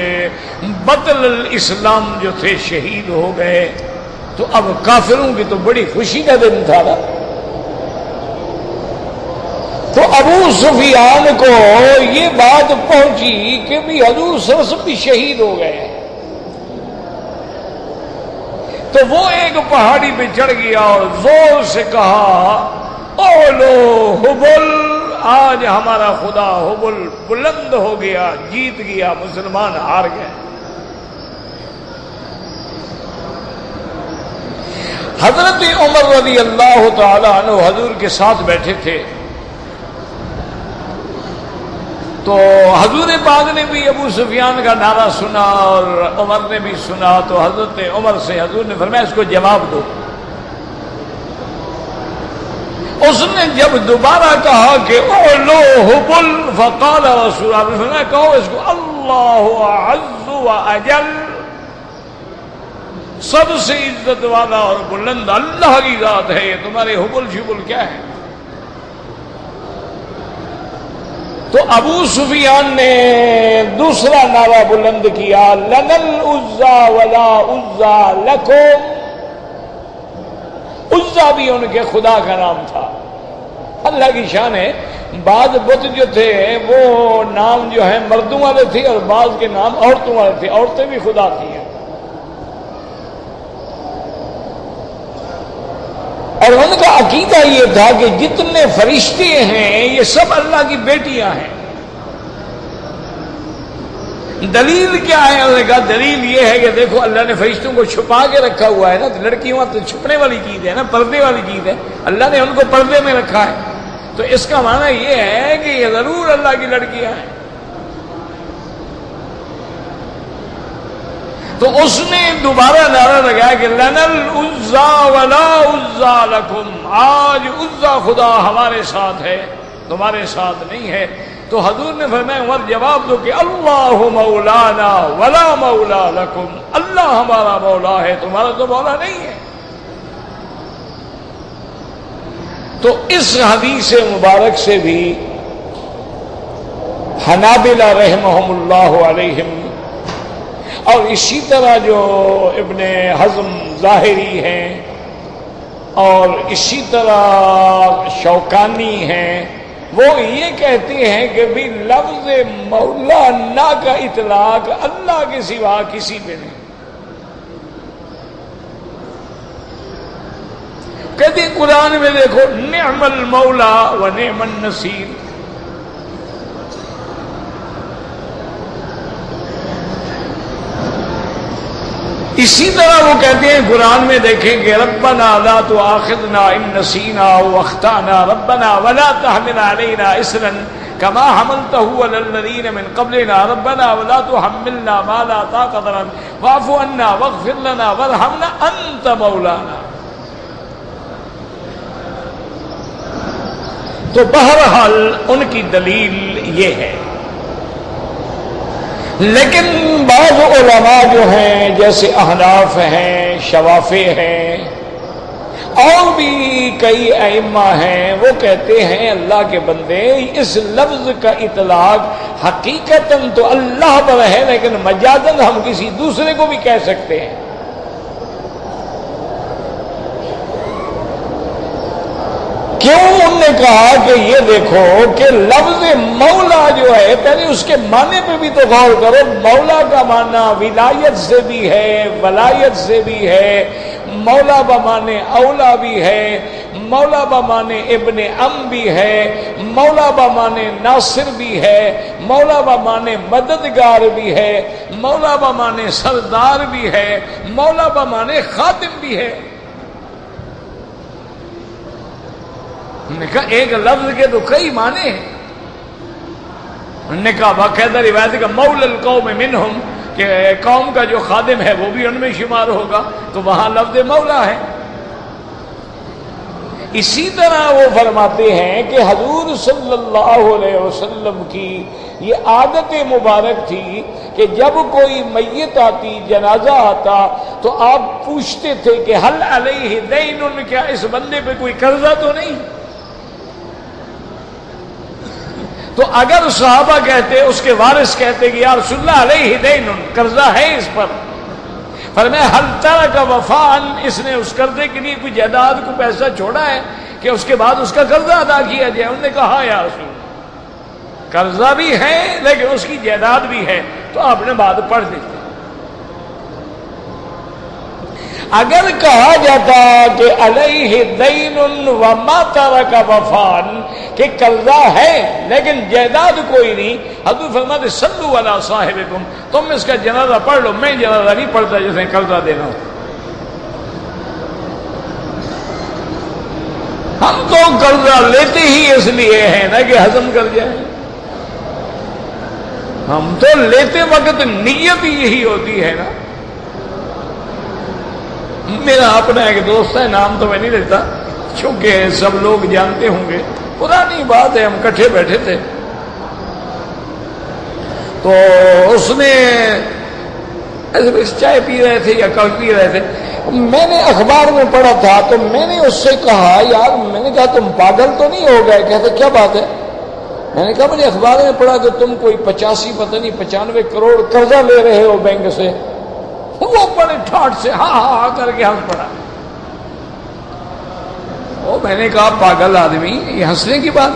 بطل الاسلام جو تھے شہید ہو گئے، تو اب کافروں کی تو بڑی خوشی کا دن تھا نا. تو ابو سفیان کو یہ بات پہنچی کہ بھی حضور صلی اللہ علیہ وسلم بھی شہید ہو گئے. تو وہ ایک پہاڑی پہ چڑھ گیا اور زور سے کہا اولو حبل، آج ہمارا خدا حبل بلند ہو گیا، جیت گیا، مسلمان ہار گئے. حضرت عمر رضی اللہ تعالی عنہ حضور کے ساتھ بیٹھے تھے، تو حضور پاک نے بھی ابو سفیان کا نعرہ سنا اور عمر نے بھی سنا، تو حضرت عمر سے حضور نے فرمایا اس کو جواب دو. اس نے جب دوبارہ کہا کہ اولو حبل، فقال رسول اللہ نے فرمایا کہو اس کو اللہ اعز و اجل، سب سے عزت والا اور بلند اللہ کی ذات ہے، یہ تمہارے حبل شبل کیا ہے؟ تو ابو سفیان نے دوسرا نعرہ بلند کیا لنا العزا ولا عزا لکم. عزا بھی ان کے خدا کا نام تھا، اللہ کی شان ہے. بعض بت جو تھے وہ نام جو ہے مردوں والے تھے اور بعض کے نام عورتوں والے تھے، عورتیں بھی خدا تھی. اور ان کا عقیدہ یہ تھا کہ جتنے فرشتے ہیں یہ سب اللہ کی بیٹیاں ہیں. دلیل کیا ہے؟ انہوں نے کہا دلیل یہ ہے کہ دیکھو اللہ نے فرشتوں کو چھپا کے رکھا ہوا ہے نا، لڑکیاں تو چھپنے والی چیز ہے نا، پردے والی چیز ہے، اللہ نے ان کو پردے میں رکھا ہے. تو اس کا معنی یہ ہے کہ یہ ضرور اللہ کی لڑکیاں ہیں. تو اس نے دوبارہ نعرہ لگایا کہ لنا العزا ولا عزا لکم، آج عزا خدا ہمارے ساتھ ہے، تمہارے ساتھ نہیں ہے. تو حضور نے فرمایا عمر جواب دو کہ اللہ مولانا ولا مولا لکم، اللہ ہمارا مولا ہے، تمہارا تو مولا نہیں ہے. تو اس حدیث مبارک سے بھی حنابلہ رحمہم اللہ علیہم اور اسی طرح جو ابن حزم ظاہری ہیں اور اسی طرح شوکانی ہیں وہ یہ کہتے ہیں کہ بھی لفظ مولا نہ کا اطلاق اللہ کے سوا کسی پہ نہیں. کہتے قرآن میں دیکھو نعم المولا و نعم النصیر. اسی طرح وہ کہتے ہیں قرآن میں دیکھیں کہ ربنا لا تؤاخذنا ان نسینا او اخطانا ربنا ولا تحمل علينا اصرا كما حملته على الذين من قبلنا ربنا ولا تحملنا ما لا طاقة لنا واعف عنا واغفر لنا وارحمنا انت مولانا. تو بہرحال ان کی دلیل یہ ہے. لیکن بعض علماء جو ہیں جیسے احناف ہیں، شوافع ہیں، اور بھی کئی ائمہ ہیں، وہ کہتے ہیں اللہ کے بندے اس لفظ کا اطلاق حقیقتاً تو اللہ پر ہے لیکن مجازاً ہم کسی دوسرے کو بھی کہہ سکتے ہیں. کیوں؟ انہوں نے کہا کہ یہ دیکھو کہ لفظ مولا جو ہے پہلے اس کے معنی پہ بھی تو غور کرو. مولا کا معنی ولایت سے بھی ہے، ولایت سے بھی ہے، مولا بمانے اولا بھی ہے، مولا بمانے ابن ام بھی ہے، مولا بمانے ناصر بھی ہے، مولا بمانے مددگار بھی ہے، مولا بمانے سردار بھی ہے، مولا بمانے خادم بھی ہے. انہوں نے کہا ایک لفظ کے تو کئی معنی ہیں. انہوں نے کہا باقاعدہ روایت کا مولا القوم منہم کہ قوم کا جو خادم ہے وہ بھی ان میں شمار ہوگا، تو وہاں لفظ مولا ہے. اسی طرح وہ فرماتے ہیں کہ حضور صلی اللہ علیہ وسلم کی یہ عادت مبارک تھی کہ جب کوئی میت آتی، جنازہ آتا، تو آپ پوچھتے تھے کہ حل علیہ دین، کیا اس بندے پہ کوئی قرضہ تو نہیں؟ تو اگر صحابہ کہتے، اس کے وارث کہتے کہ یا رسول اللہ علیہ دین، قرضہ ہے اس پر، فرمایا حل ترک وفاء، اس نے اس قرضے کے لیے کوئی جائیداد کو پیسہ چھوڑا ہے کہ اس کے بعد اس کا قرضہ ادا کیا جائے؟ انہوں نے کہا ہاں یا رسول اللہ، قرضہ بھی ہے لیکن اس کی جائیداد بھی ہے. تو آپ نے بات پڑھ دی. اگر کہا جاتا کہ علیہ دین وما ترک وفاء، کہ قرضہ ہے لیکن جائیداد کوئی نہیں، حضور فرماتے صلوا علی صاحبکم، تم اس کا جنازہ پڑھ لو، میں جنازہ نہیں پڑھتا جس نے قرضہ دینا ہو. ہم تو قرضہ لیتے ہی اس لیے ہیں نا کہ ہضم کر جائے. ہم تو لیتے وقت نیت ہی یہی ہوتی ہے نا. میرا اپنا ایک دوست ہے، نام تو میں نہیں لیتا چونکہ سب لوگ جانتے ہوں گے، پرانی بات ہے، ہم کٹھے بیٹھے تھے تو اس نے ایسے چائے پی رہے تھے یا کافی پی رہے تھے، میں نے اخبار میں پڑھا تھا تو میں نے اس سے کہا یار، میں نے کہا تم پاگل تو نہیں ہو گئے؟ کہتے کیا بات ہے؟ میں نے کہا میں نے اخبار میں پڑھا کہ تم کوئی 85 پتہ نہیں 95 کروڑ قرضہ لے رہے ہو بینک سے. وہ بڑے ٹھاٹ سے ہاں ہاں ہاں کر کے ہنس پڑا. میں نے کہا پاگل آدمی، یہ ہنسنے کی بات.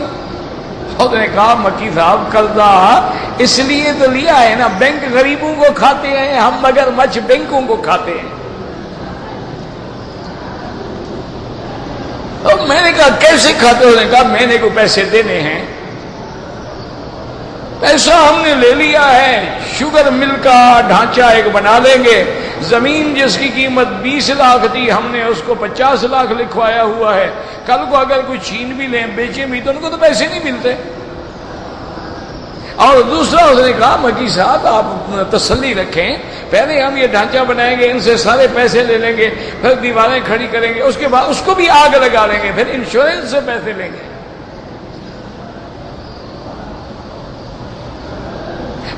اس نے کہا مکی صاحب قرضہ اس لیے تو لیا ہے نا، بینک غریبوں کو کھاتے ہیں، ہم مگر مچھ بینکوں کو کھاتے ہیں. تو میں نے کہا کیسے کھاتے ہو؟ نے کہا میں نے کو پیسے دینے ہیں، پیسہ ہم نے لے لیا ہے، شوگر مل کا ڈھانچہ ایک بنا لیں گے، زمین جس کی قیمت 20 لاکھ تھی ہم نے اس کو 50 لاکھ لکھوایا ہوا ہے، کل کو اگر کوئی چھین بھی لیں بیچیں بھی تو ان کو تو پیسے نہیں ملتے. اور دوسرا اس نے کہا مکی صاحب آپ تسلی رکھیں، پہلے ہم یہ ڈھانچہ بنائیں گے، ان سے سارے پیسے لے لیں گے، پھر دیواریں کھڑی کریں گے، اس کے بعد اس کو بھی آگ لگا لیں گے، پھر انشورنس سے پیسے لیں گے،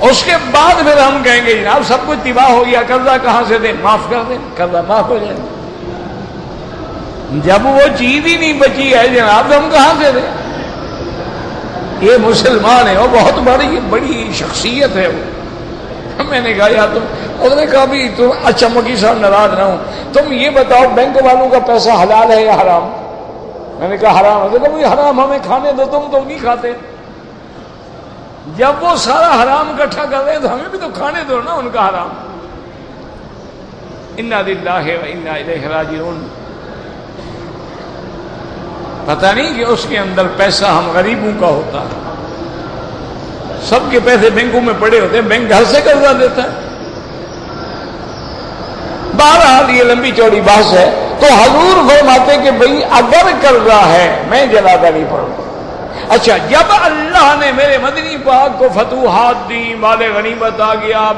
اس کے بعد پھر ہم کہیں گے جناب سب کچھ تباہ ہو گیا، قرضہ کہاں سے دیں؟ معاف کر دیں، قرضہ معاف ہو جائے. جب وہ چیز ہی نہیں بچی ہے جناب تو ہم کہاں سے دیں؟ یہ مسلمان ہے، وہ بہت بڑی شخصیت ہے وہ. میں نے کہا یار تم، اس نے کہا بھی تم اچھا مکی صاحب ناراض نہ ہو، تم یہ بتاؤ بینک والوں کا پیسہ حلال ہے یا حرام؟ میں نے کہا حرام ہے، تو حرام ہمیں کھانے دو، تم تو نہیں کھاتے۔ جب وہ سارا حرام اکٹھا کر رہے ہیں تو ہمیں بھی تو کھانے دو نا ان کا حرام۔ انا للہ و انا الیہ راجعون۔ پتہ نہیں کہ اس کے اندر پیسہ ہم غریبوں کا ہوتا ہے، سب کے پیسے بینکوں میں پڑے ہوتے ہیں، بینک گھر سے قرضہ دیتا ہے۔ بہرحال یہ لمبی چوڑی بحث ہے۔ تو حضور فرماتے کہ بھئی اگر قرضہ ہے میں جنازہ نہیں پڑھوں۔ اچھا، جب اللہ نے میرے مدنی پاک کو فتوحات دی، مال غنیمت آ گیا،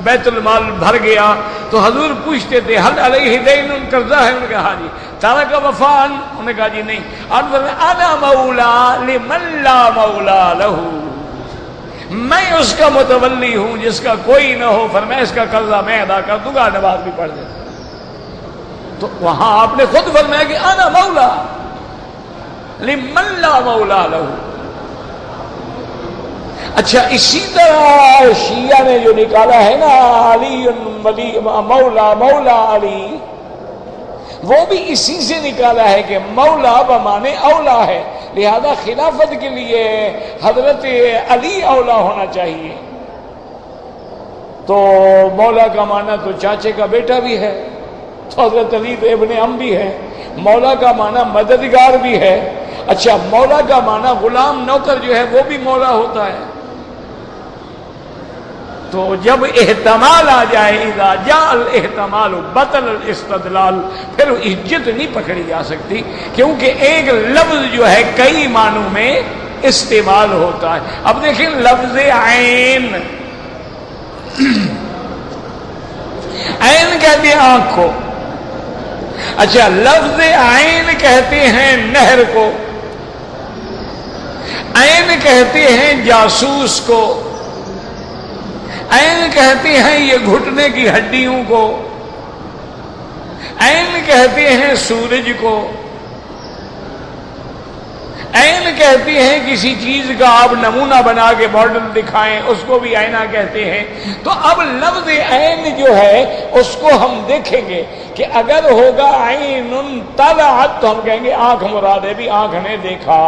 بیت المال بھر گیا، تو حضور پوچھتے تھے حل علیہ دین، قرضہ ہے؟ انہوں نے کہا ہاں جی۔ تارک وفان؟ انہوں نے کہا جی نہیں۔ انا مولا لمن لا مولا لہ، میں اس کا متولی ہوں جس کا کوئی نہ ہو، فرمایا اس کا قرضہ میں ادا کر دوں گا، نماز بھی پڑھ دیں۔ تو وہاں آپ نے خود فرمایا کہ انا مولا لمن لا مولا لہ۔ اچھا، اسی طرح شیعہ نے جو نکالا ہے نا علی ولی مولا، مولا علی، وہ بھی اسی سے نکالا ہے کہ مولا بمانے اولا ہے، لہذا خلافت کے لیے حضرت علی اولا ہونا چاہیے۔ تو مولا کا معنی تو چاچے کا بیٹا بھی ہے، تو حضرت علی تو ابن عم بھی ہے۔ مولا کا معنی مددگار بھی ہے۔ اچھا، مولا کا معنی غلام نوکر جو ہے وہ بھی مولا ہوتا ہے۔ تو جب احتمال آ جائے، اذا جاء الاحتمال بطل الاستدلال، پھر حجت نہیں پکڑی جا سکتی، کیونکہ ایک لفظ جو ہے کئی معنوں میں استعمال ہوتا ہے۔ اب دیکھیں لفظ عین، عین کہتے ہیں آنکھ کو۔ اچھا، لفظ عین کہتے ہیں نہر کو، عین کہتے ہیں جاسوس کو، عین کہتے ہیں یہ گھٹنے کی ہڈیوں کو، عین کہتے ہیں سورج کو، عین کہتے ہیں کسی چیز کا آپ نمونہ بنا کے ماڈل دکھائیں، اس کو بھی آئینہ کہتے ہیں۔ تو اب لفظ عین جو ہے اس کو ہم دیکھیں گے کہ اگر ہوگا عین طلعت تو ہم کہیں گے آنکھ مراد ہے، بھی آنکھ نے دیکھا۔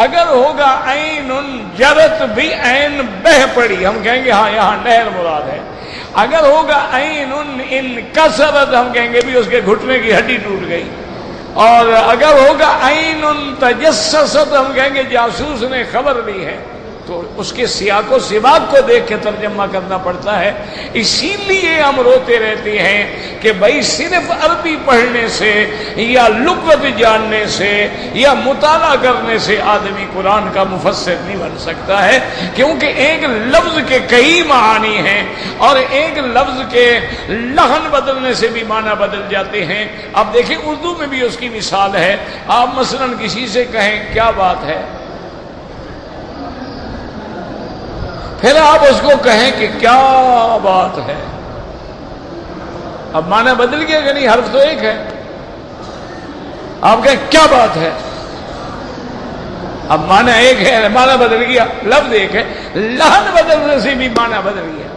اگر ہوگا عین جرت، بھی عین بہ پڑی، ہم کہیں گے ہاں یہاں نہر مراد ہے۔ اگر ہوگا عین انکسرت، ہم کہیں گے بھی اس کے گھٹنے کی ہڈی ٹوٹ گئی۔ اور اگر ہوگا عین تجسست، ہم کہیں گے جاسوس نے خبر لی ہے۔ تو اس کے سیاق و سباق کو دیکھ کے ترجمہ کرنا پڑتا ہے۔ اسی لیے ہم روتے رہتے ہیں کہ بھائی صرف عربی پڑھنے سے یا لغت جاننے سے یا مطالعہ کرنے سے آدمی قرآن کا مفسر نہیں بن سکتا ہے، کیونکہ ایک لفظ کے کئی معانی ہیں اور ایک لفظ کے لحن بدلنے سے بھی معنی بدل جاتے ہیں۔ اب دیکھیں اردو میں بھی اس کی مثال ہے۔ آپ مثلا کسی سے کہیں کیا بات ہے، پھر آپ اس کو کہیں کہ کیا بات ہے، اب معنی بدل گیا کہ نہیں؟ حرف تو ایک ہے۔ آپ کہیں کیا بات ہے، اب معنی ایک ہے، معنی بدل گیا، لفظ ایک ہے، لحن بدلنے سے بھی معنی بدل گیا۔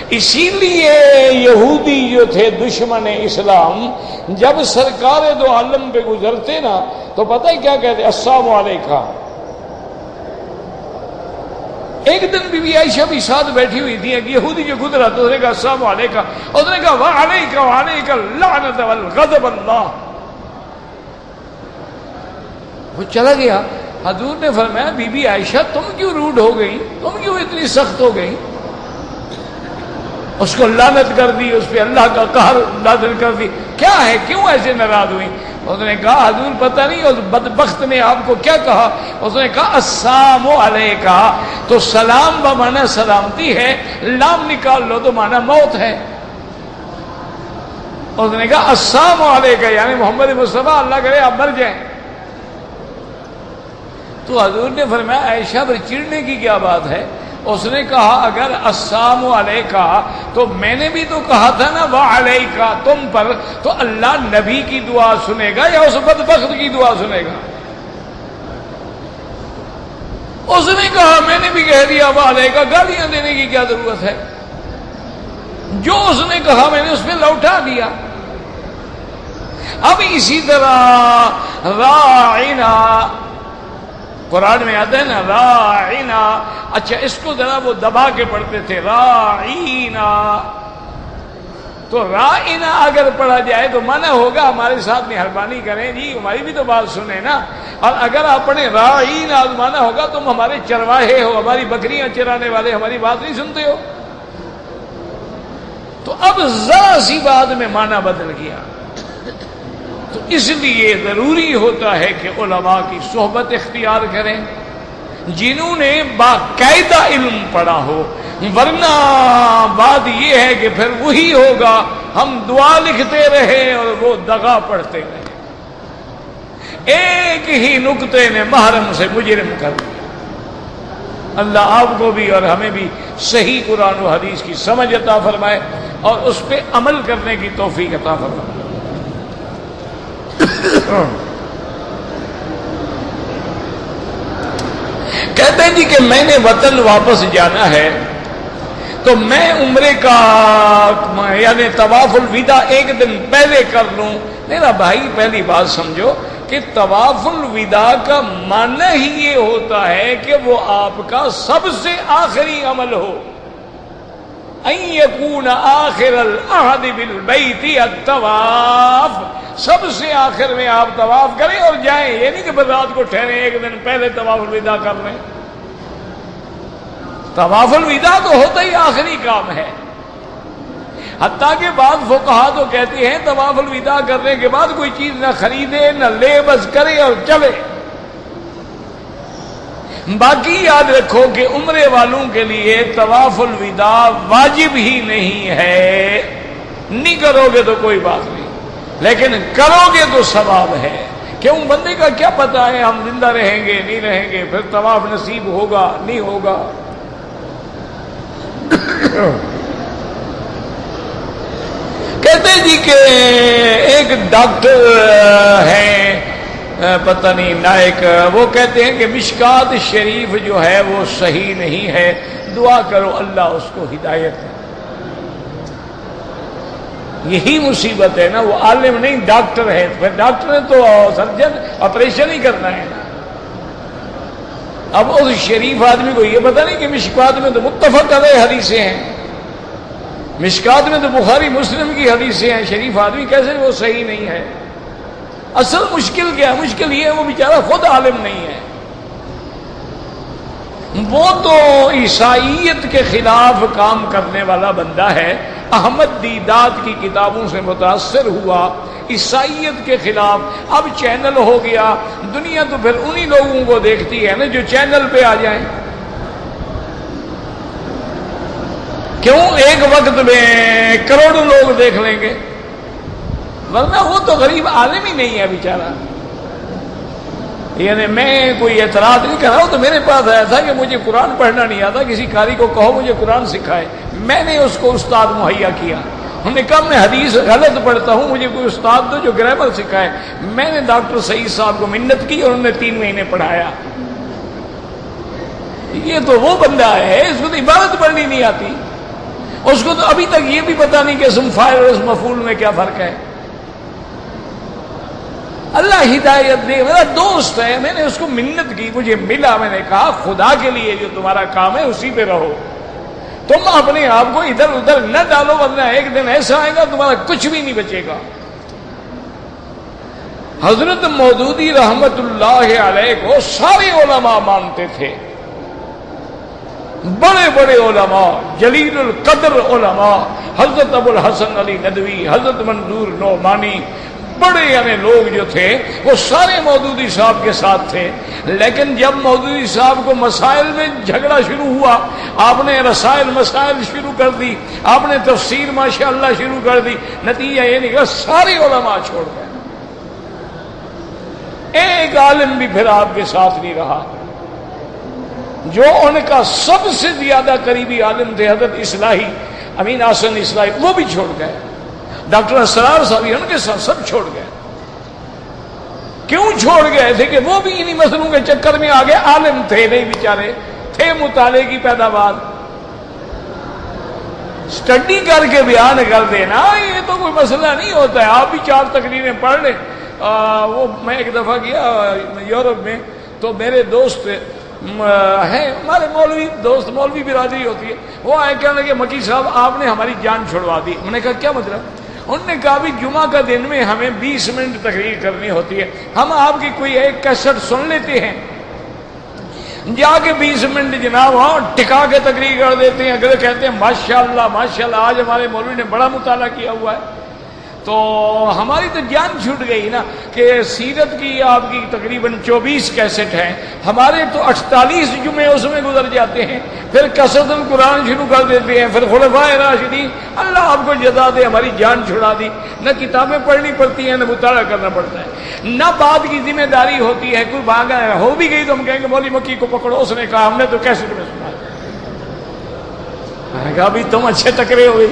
اسی لیے یہودی جو تھے دشمن اسلام، جب سرکار دو عالم پہ گزرتے نا تو پتہ ہی کیا کہتے؟ السلام علیکم۔ ایک دن بی بی عائشہ بھی ساتھ بیٹھی ہوئی تھی، ایک یہودی جو گزرا تو اس نے کہا السلام علیکم، اس نے کہا وعلیک وعلیک اللعنۃ والغضب اللہ۔ وہ چلا گیا۔ حضور نے فرمایا بی بی عائشہ تم کیوں روڈ ہو گئی، تم کیوں اتنی سخت ہو گئی؟ اس کو لعنت کر دی، اس پہ اللہ کا قہر نازل کر دی، کیا ہے، کیوں ایسے ناراض ہوئی؟ اس نے کہا حضور پتہ نہیں اس بدبخت نے آپ کو کیا کہا؟ اس نے کہا السلام علیکہ، تو سلام بمعنی سلامتی ہے، لام نکال لو تو معنی موت ہے۔ اس نے کہا السلام علیکہ یعنی محمد مصطفیٰ اللہ کرے آپ مر جائیں۔ تو حضور نے فرمایا عائشہ پر چڑنے کی کیا بات ہے؟ اس نے کہا اگر السلام علیکہ تو میں نے بھی تو کہا تھا نا وعلیکہ تم پر، تو اللہ نبی کی دعا سنے گا یا اس بدبخت کی دعا سنے گا؟ اس نے کہا میں نے بھی کہہ دیا وعلیکہ، گالیاں دینے کی کیا ضرورت ہے؟ جو اس نے کہا میں نے اس پہ لوٹا دیا۔ اب اسی طرح راعنا، قرآن میں آتا ہے نا راعنا، اچھا اس کو ذرا وہ دبا کے پڑھتے تھے راعینا، تو راعنا اگر پڑھا جائے تو منع ہوگا ہمارے ساتھ مہربانی کریں جی، ہماری بھی تو بات سنیں نا، اور اگر آپ پڑھیں راعینا تو منع ہوگا تم ہمارے چرواہے ہو، ہماری بکریاں چرانے والے، ہماری بات نہیں سنتے ہو. تو اب ذرا سی بات میں معنی بدل گیا. تو اس لیے ضروری ہوتا ہے کہ علماء کی صحبت اختیار کریں جنہوں نے باقاعدہ علم پڑھا ہو، ورنہ بات یہ ہے کہ پھر وہی ہوگا ہم دعا لکھتے رہے اور وہ دغا پڑھتے رہے. ایک ہی نقطے نے محرم سے مجرم کر دیا. اللہ آپ کو بھی اور ہمیں بھی صحیح قرآن و حدیث کی سمجھ عطا فرمائے اور اس پہ عمل کرنے کی توفیق عطا فرمائے. کہتے ہیں جی کہ میں نے وطن واپس جانا ہے تو میں عمرے کا یعنی طواف الوداع ایک دن پہلے کر لوں. میرا بھائی پہلی بات سمجھو کہ طواف الوداع کا معنی ہی یہ ہوتا ہے کہ وہ آپ کا سب سے آخری عمل ہو. ان یکون آخر العہد بالبیت الطواف، سب سے آخر میں آپ طواف کریں اور جائیں. یہ نہیں کہ بس رات کو ٹھہریں، ایک دن پہلے طواف الوداع کر لیں. طواف الوداع تو ہوتا ہی آخری کام ہے. حتیٰ کہ بعض فقہا تو کہتے ہیں طواف الوداع کرنے کے بعد کوئی چیز نہ خریدے نہ لے، بس کرے اور چلے. باقی یاد رکھو کہ عمرے والوں کے لیے طواف الوداع واجب ہی نہیں ہے. نہیں کرو گے تو کوئی بات نہیں، لیکن کرو گے تو ثواب ہے. کیوں؟ بندے کا کیا پتا ہے ہم زندہ رہیں گے نہیں رہیں گے، پھر طواف نصیب ہوگا نہیں ہوگا. کہتے جی کہ ایک ڈاکٹر ہیں پتہ نہیں نائک، وہ کہتے ہیں کہ مشکات شریف جو ہے وہ صحیح نہیں ہے، دعا کرو اللہ اس کو ہدایت دے. یہی مصیبت ہے نا، وہ عالم نہیں ڈاکٹر ہے. پھر ڈاکٹر ہے تو سرجن آپریشن ہی کرنا ہے نا. اب اس شریف آدمی کو یہ پتہ نہیں کہ مشکات میں تو متفق علیہ حدیثیں ہیں، مشکات میں تو بخاری مسلم کی حدیثیں ہیں. شریف آدمی کیسے وہ صحیح نہیں ہے؟ اصل مشکل کیا؟ مشکل یہ ہے وہ بیچارہ خود عالم نہیں ہے. وہ تو عیسائیت کے خلاف کام کرنے والا بندہ ہے. احمد دیدات کی کتابوں سے متاثر ہوا، عیسائیت کے خلاف. اب چینل ہو گیا، دنیا تو پھر انہی لوگوں کو دیکھتی ہے نا جو چینل پہ آ جائیں. کیوں؟ ایک وقت میں کروڑوں لوگ دیکھ لیں گے، ورنہ وہ تو غریب عالم ہی نہیں ہے بیچارہ. یعنی میں کوئی اعتراض نہیں کر رہا ہوں، تو میرے پاس آیا تھا کہ مجھے قرآن پڑھنا نہیں آتا، کسی قاری کو کہو مجھے قرآن سکھائے. میں نے اس کو استاد مہیا کیا. انہوں نے کہا میں حدیث غلط پڑھتا ہوں، مجھے کوئی استاد دو جو گرامر سکھائے. میں نے ڈاکٹر سعید صاحب کو منت کی اور انہوں نے 3 مہینے پڑھایا. یہ تو وہ بندہ ہے اس کو تو عبادت پڑھنی نہیں آتی، اس کو تو ابھی تک یہ بھی پتا نہیں کہ اسم فاعل اور اسم مفعول میں کیا فرق ہے. اللہ ہدایت دے. میرا دوست ہے، میں نے اس کو منت کی، مجھے ملا. میں نے کہا خدا کے لیے جو تمہارا کام ہے اسی پہ رہو، تم اپنے آپ کو ادھر ادھر نہ ڈالو، ورنہ ایک دن ایسا آئے گا تمہارا کچھ بھی نہیں بچے گا. حضرت مودودی رحمت اللہ علیہ کو سارے علماء مانتے تھے، بڑے بڑے علماء، جلیل القدر علماء، حضرت ابو الحسن علی ندوی، حضرت منظور نعمانی، بڑے یعنی لوگ جو تھے وہ سارے مودودی صاحب کے ساتھ تھے. لیکن جب مودودی صاحب کو مسائل میں جھگڑا شروع ہوا، آپ نے رسائل مسائل شروع کر دی، آپ نے تفسیر ماشاءاللہ شروع کر دی. نتیجہ یہ نکلا سارے علماء چھوڑ گئے، ایک عالم بھی پھر آپ کے ساتھ نہیں رہا. جو ان کا سب سے زیادہ قریبی عالم تھے حضرت اصلاحی امین حسن اصلاحی، وہ بھی چھوڑ گئے. ڈاکٹر اسرار صاحب ان کے ساتھ سب چھوڑ گئے. کیوں چھوڑ گئے تھے؟ کہ وہ بھی انہی مسئلوں کے چکر میں آگے. عالم تھے نہیں بیچارے، تھے مطالعے کی پیداوار. اسٹڈی کر کے بیان کر دینا یہ تو کوئی مسئلہ نہیں ہوتا ہے. آپ بھی 4 تقریریں پڑھ لیں. وہ میں ایک دفعہ گیا یورپ میں تو میرے دوست ہیں ہمارے مولوی دوست مولوی برادری ہوتی ہے وہ آئے کہنے لگے مکی صاحب آپ نے ہماری جان چھڑوا دی. میں نے کہا کیا مطلب؟ انہوں نے کہا بھی جمعہ کا دن میں ہمیں 20 منٹ تقریر کرنی ہوتی ہے ہم آپ کی کوئی ایک کیسٹ سن لیتے ہیں جا کے 20 منٹ جناب وہاں ٹکا کے تقریر کر دیتے ہیں. اگلے کہتے ہیں ماشاءاللہ آج ہمارے مولوی نے بڑا مطالعہ کیا ہوا ہے. تو ہماری تو جان چھوٹ گئی نا کہ سیرت کی آپ کی تقریباً 24 کیسٹ ہیں ہمارے تو 48 جمعے اس میں گزر جاتے ہیں. پھر کثرت القرآن شروع کر دیتے ہیں. پھر خلفائے راشدین اللہ آپ کو جزا دے ہماری جان چھڑا دی. نہ کتابیں پڑھنی پڑتی ہیں نہ مطالعہ کرنا پڑتا ہے نہ بات کی ذمہ داری ہوتی ہے. کوئی بھاگا ہو بھی گئی تو ہم کہیں گے مولوی مکی کو پکڑو اس نے کہا ہم نے تو کیسٹ میں سنا. میں نے کہا بھی تم اچھے تکرے ہوئے.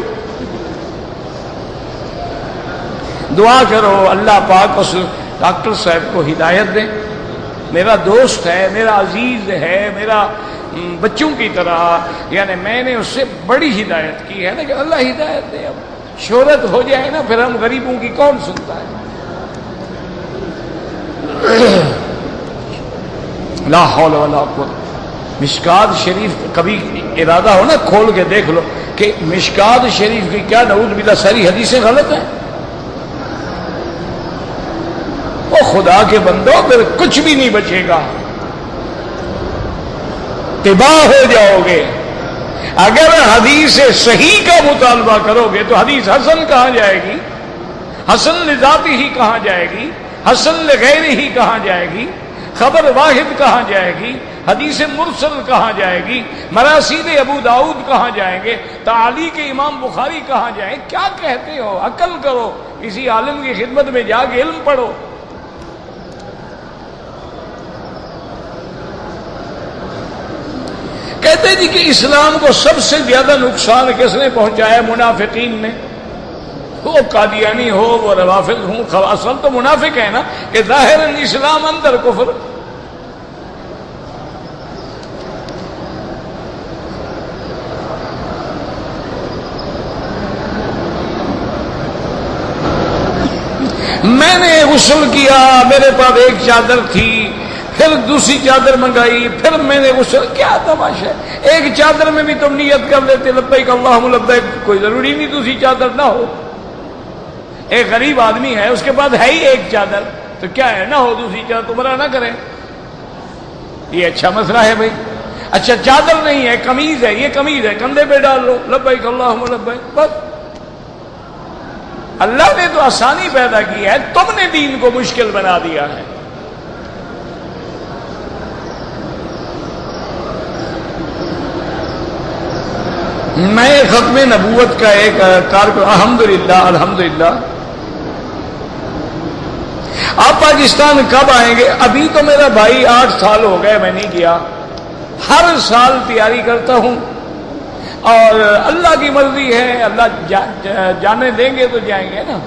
دعا کرو اللہ پاک اس ڈاکٹر صاحب کو ہدایت دے. میرا دوست ہے میرا عزیز ہے میرا بچوں کی طرح یعنی میں نے اس سے بڑی ہدایت کی ہے نا کہ اللہ ہدایت دے. اب شہرت ہو جائے نا پھر ہم غریبوں کی کون سنتا ہے. لا حول ولا قوت. مشکات شریف کبھی ارادہ ہو نا کھول کے دیکھ لو کہ مشکات شریف کی کیا نعوذ باللہ ساری حدیثیں غلط ہیں. وہ خدا کے بندو پھر کچھ بھی نہیں بچے گا تباہ ہو جاؤ گے. اگر حدیث صحیح کا مطالبہ کرو گے تو حدیث حسن کہاں جائے گی حسن لذاتی ہی کہاں جائے گی حسن لغیر ہی کہاں جائے گی خبر واحد کہاں جائے گی حدیث مرسل کہاں جائے گی مراسیل ابو داؤد کہاں جائیں گے تعلیق امام بخاری کہاں جائیں. کیا کہتے ہو؟ عقل کرو کسی عالم کی خدمت میں جا کے علم پڑھو. کہتے جی کہ اسلام کو سب سے زیادہ نقصان کس نے پہنچایا؟ منافقین نے. وہ قادیانی ہو وہ روافض ہوں اصل تو منافق ہے نا کہ ظاہراً اسلام اندر کفر. میں نے غسل کیا میرے پاس ایک چادر تھی پھر دوسری چادر منگائی پھر میں نے غسل. کیا تماشا ہے؟ ایک چادر میں بھی تم نیت کر لیتے لبیک اللہم لبیک کوئی ضروری نہیں دوسری چادر نہ ہو. ایک غریب آدمی ہے اس کے پاس ہے ہی ایک چادر تو کیا ہے نہ ہو دوسری چادر تمہارا نہ کریں. یہ اچھا مسئلہ ہے بھائی. اچھا چادر نہیں ہے قمیض ہے یہ قمیض ہے کندھے پہ ڈال لو لبیک اللہم لبیک بس. اللہ نے تو آسانی پیدا کی ہے تم نے دین کو مشکل بنا دیا ہے. میں ختم نبوت کا ایک کارکن الحمدللہ. آپ پاکستان کب آئیں گے؟ ابھی تو میرا بھائی 8 سال ہو گئے میں نہیں گیا. ہر سال تیاری کرتا ہوں اور اللہ کی مرضی ہے اللہ جانے دیں گے تو جائیں گے نا.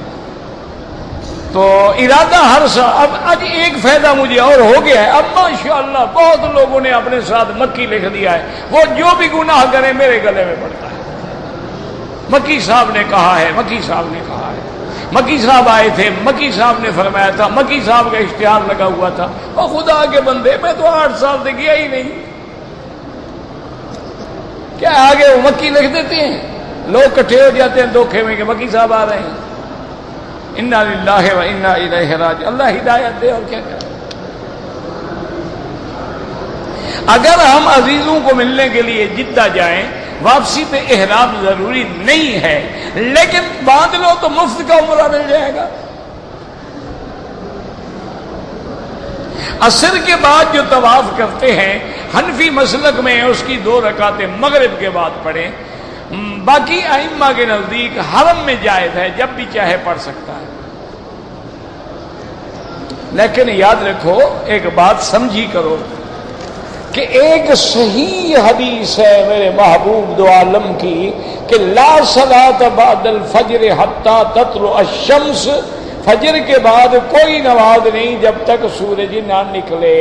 تو ارادہ ہر سال. اب آج ایک فائدہ مجھے اور ہو گیا ہے اب ماشاءاللہ بہت لوگوں نے اپنے ساتھ مکی لکھ دیا ہے. وہ جو بھی گناہ کرے میرے گلے میں پڑتا ہے. مکی صاحب نے کہا ہے مکی صاحب نے کہا ہے مکی صاحب آئے تھے مکی صاحب نے فرمایا تھا مکی صاحب کا اشتہار لگا ہوا تھا. اور خدا کے بندے میں تو 8 سال سے گیا ہی نہیں. کیا آگے وہ مکی لکھ دیتے ہیں لوگ کٹھے ہو جاتے ہیں دھوکے میں کہ مکی صاحب آ رہے ہیں. انا للہ و انا الیہ راجعون. اللہ ہدایت دے اور کیا کریں. اگر ہم عزیزوں کو ملنے کے لیے جدہ جائیں واپسی پہ احرام ضروری نہیں ہے لیکن باندھ لو تو مفت کا عمرہ مل جائے گا. عصر کے بعد جو طواف کرتے ہیں حنفی مسلک میں اس کی 2 رکعتیں مغرب کے بعد پڑھیں. باقی ائمہ کے نزدیک حرم میں جائز ہے جب بھی چاہے پڑھ سکتا ہے. لیکن یاد رکھو ایک بات سمجھی کرو کہ ایک صحیح حدیث ہے میرے محبوب دو عالم کی کہ لا صلاۃ بعد الفجر حتی تطلع الشمس. فجر کے بعد کوئی نماز نہیں جب تک سورج نہ نکلے.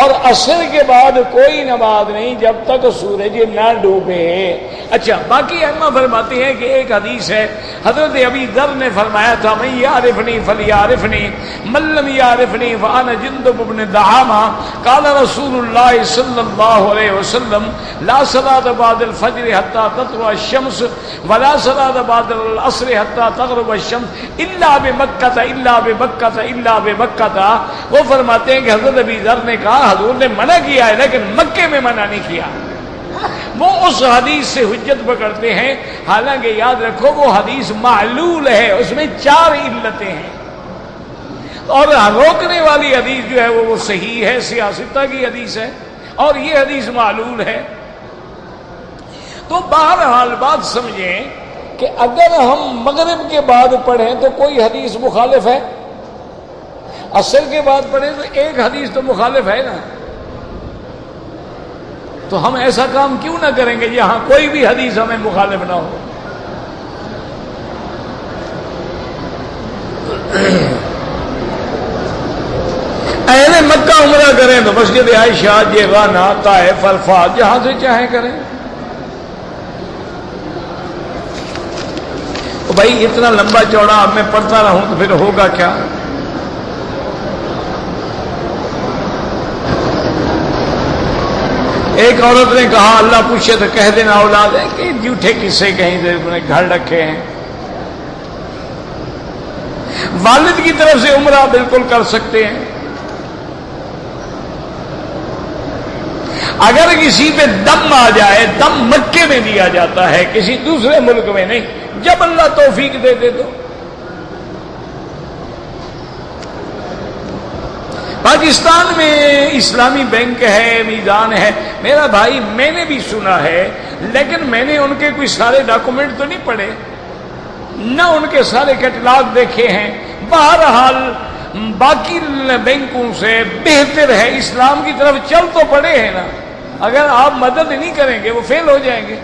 اور عصر کے بعد کوئی نماز نہیں جب تک سورج نہ ڈوبے۔ اچھا، باقی ائمہ فرماتے ہیں کہ ایک حدیث ہے، حضرت ابی ذر نے فرمایا تھا من یعرفنی فلیعرفنی من لم یعرفنی فانا جندب بن دعامہ قال رسول اللہ صلی اللہ علیہ وسلم لا صلاة بعد الفجر حتى تطلع الشمس ولا صلاة بعد العصر حتى تغرب الشمس الا بمکہ الا بمکہ الا بمکہ۔ وہ فرماتے ہیں کہ حضرت ابی ذر نے کہا حضور نے منع کیا ہے لیکن مکے میں منع نہیں کیا۔ وہ اس حدیث سے حجت پکڑتے ہیں، حالانکہ یاد رکھو وہ حدیث معلول ہے، اس میں 4 علتیں ہیں، اور روکنے والی حدیث جو ہے وہ صحیح ہے، سیاستہ کی حدیث ہے، اور یہ حدیث معلول ہے۔ تو بہرحال بات سمجھیں کہ اگر ہم مغرب کے بعد پڑھیں تو کوئی حدیث مخالف ہے، عصر کے بعد پڑھیں تو ایک حدیث تو مخالف ہے نا، تو ہم ایسا کام کیوں نہ کریں گے جہاں کوئی بھی حدیث ہمیں مخالف نہ ہو۔ اہل مکہ عمرہ کریں تو مسجد عائشہ، جیغانہ، طائف، عرفات، جہاں سے چاہیں کریں۔ تو بھائی اتنا لمبا چوڑا اب میں پڑھتا رہوں تو پھر ہوگا کیا؟ ایک عورت نے کہا اللہ پوچھے تو کہہ دینا اولاد ہے کہ جھوٹے قصے کہیں سے انہوں نے گھر رکھے ہیں۔ والد کی طرف سے عمرہ بالکل کر سکتے ہیں۔ اگر کسی پہ دم آ جائے، دم مکے میں دیا جاتا ہے کسی دوسرے ملک میں نہیں، جب اللہ توفیق دے دے تو۔ پاکستان میں اسلامی بینک ہے، میزان ہے، میرا بھائی میں نے بھی سنا ہے، لیکن میں نے ان کے کوئی سارے ڈاکومنٹ تو نہیں پڑھے، نہ ان کے سارے کیٹلاگ دیکھے ہیں۔ بہرحال باقی بینکوں سے بہتر ہے، اسلام کی طرف چل تو پڑے ہیں نا، اگر آپ مدد نہیں کریں گے وہ فیل ہو جائیں گے۔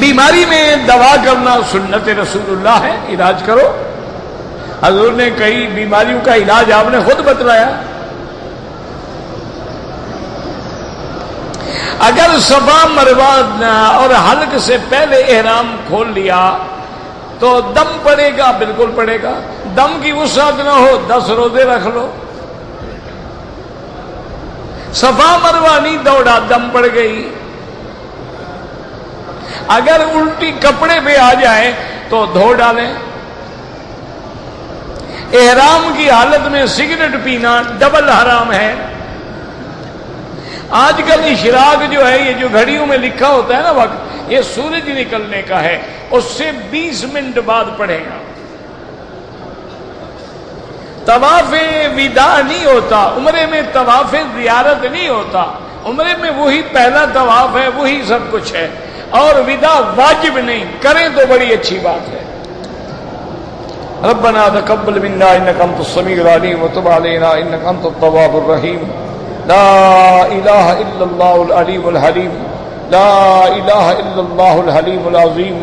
بیماری میں دوا کرنا سنت رسول اللہ ہے، علاج کرو۔ حضور نے کئی بیماریوں کا علاج آپ نے خود بتلایا۔ اگر صفا مروہ اور حلق سے پہلے احرام کھول لیا تو دم پڑے گا، بالکل پڑے گا۔ دم کی وسعت نہ ہو 10 روزے رکھ لو۔ صفا مروہ نہیں دوڑا، دم پڑ گئی۔ اگر الٹی کپڑے پہ آ جائے تو دھو ڈالیں۔ احرام کی حالت میں سگریٹ پینا ڈبل حرام ہے۔ آج کل اشراق جو ہے، یہ جو گھڑیوں میں لکھا ہوتا ہے نا وقت، یہ سورج نکلنے کا ہے، اس سے 20 منٹ بعد پڑھے گا۔ طواف وداع نہیں ہوتا عمرے میں، طواف زیارت نہیں ہوتا عمرے میں، وہی پہلا طواف ہے، وہی سب کچھ ہے، اور وداع واجب نہیں، کریں تو بڑی اچھی بات ہے۔ ربنا تقبل منا انك انت السميع العليم وتب علينا انك انت التواب الرحيم۔ لا الہ الا اللہ العلیم الحلیم، لا الہ الا اللہ الحلیم العظیم۔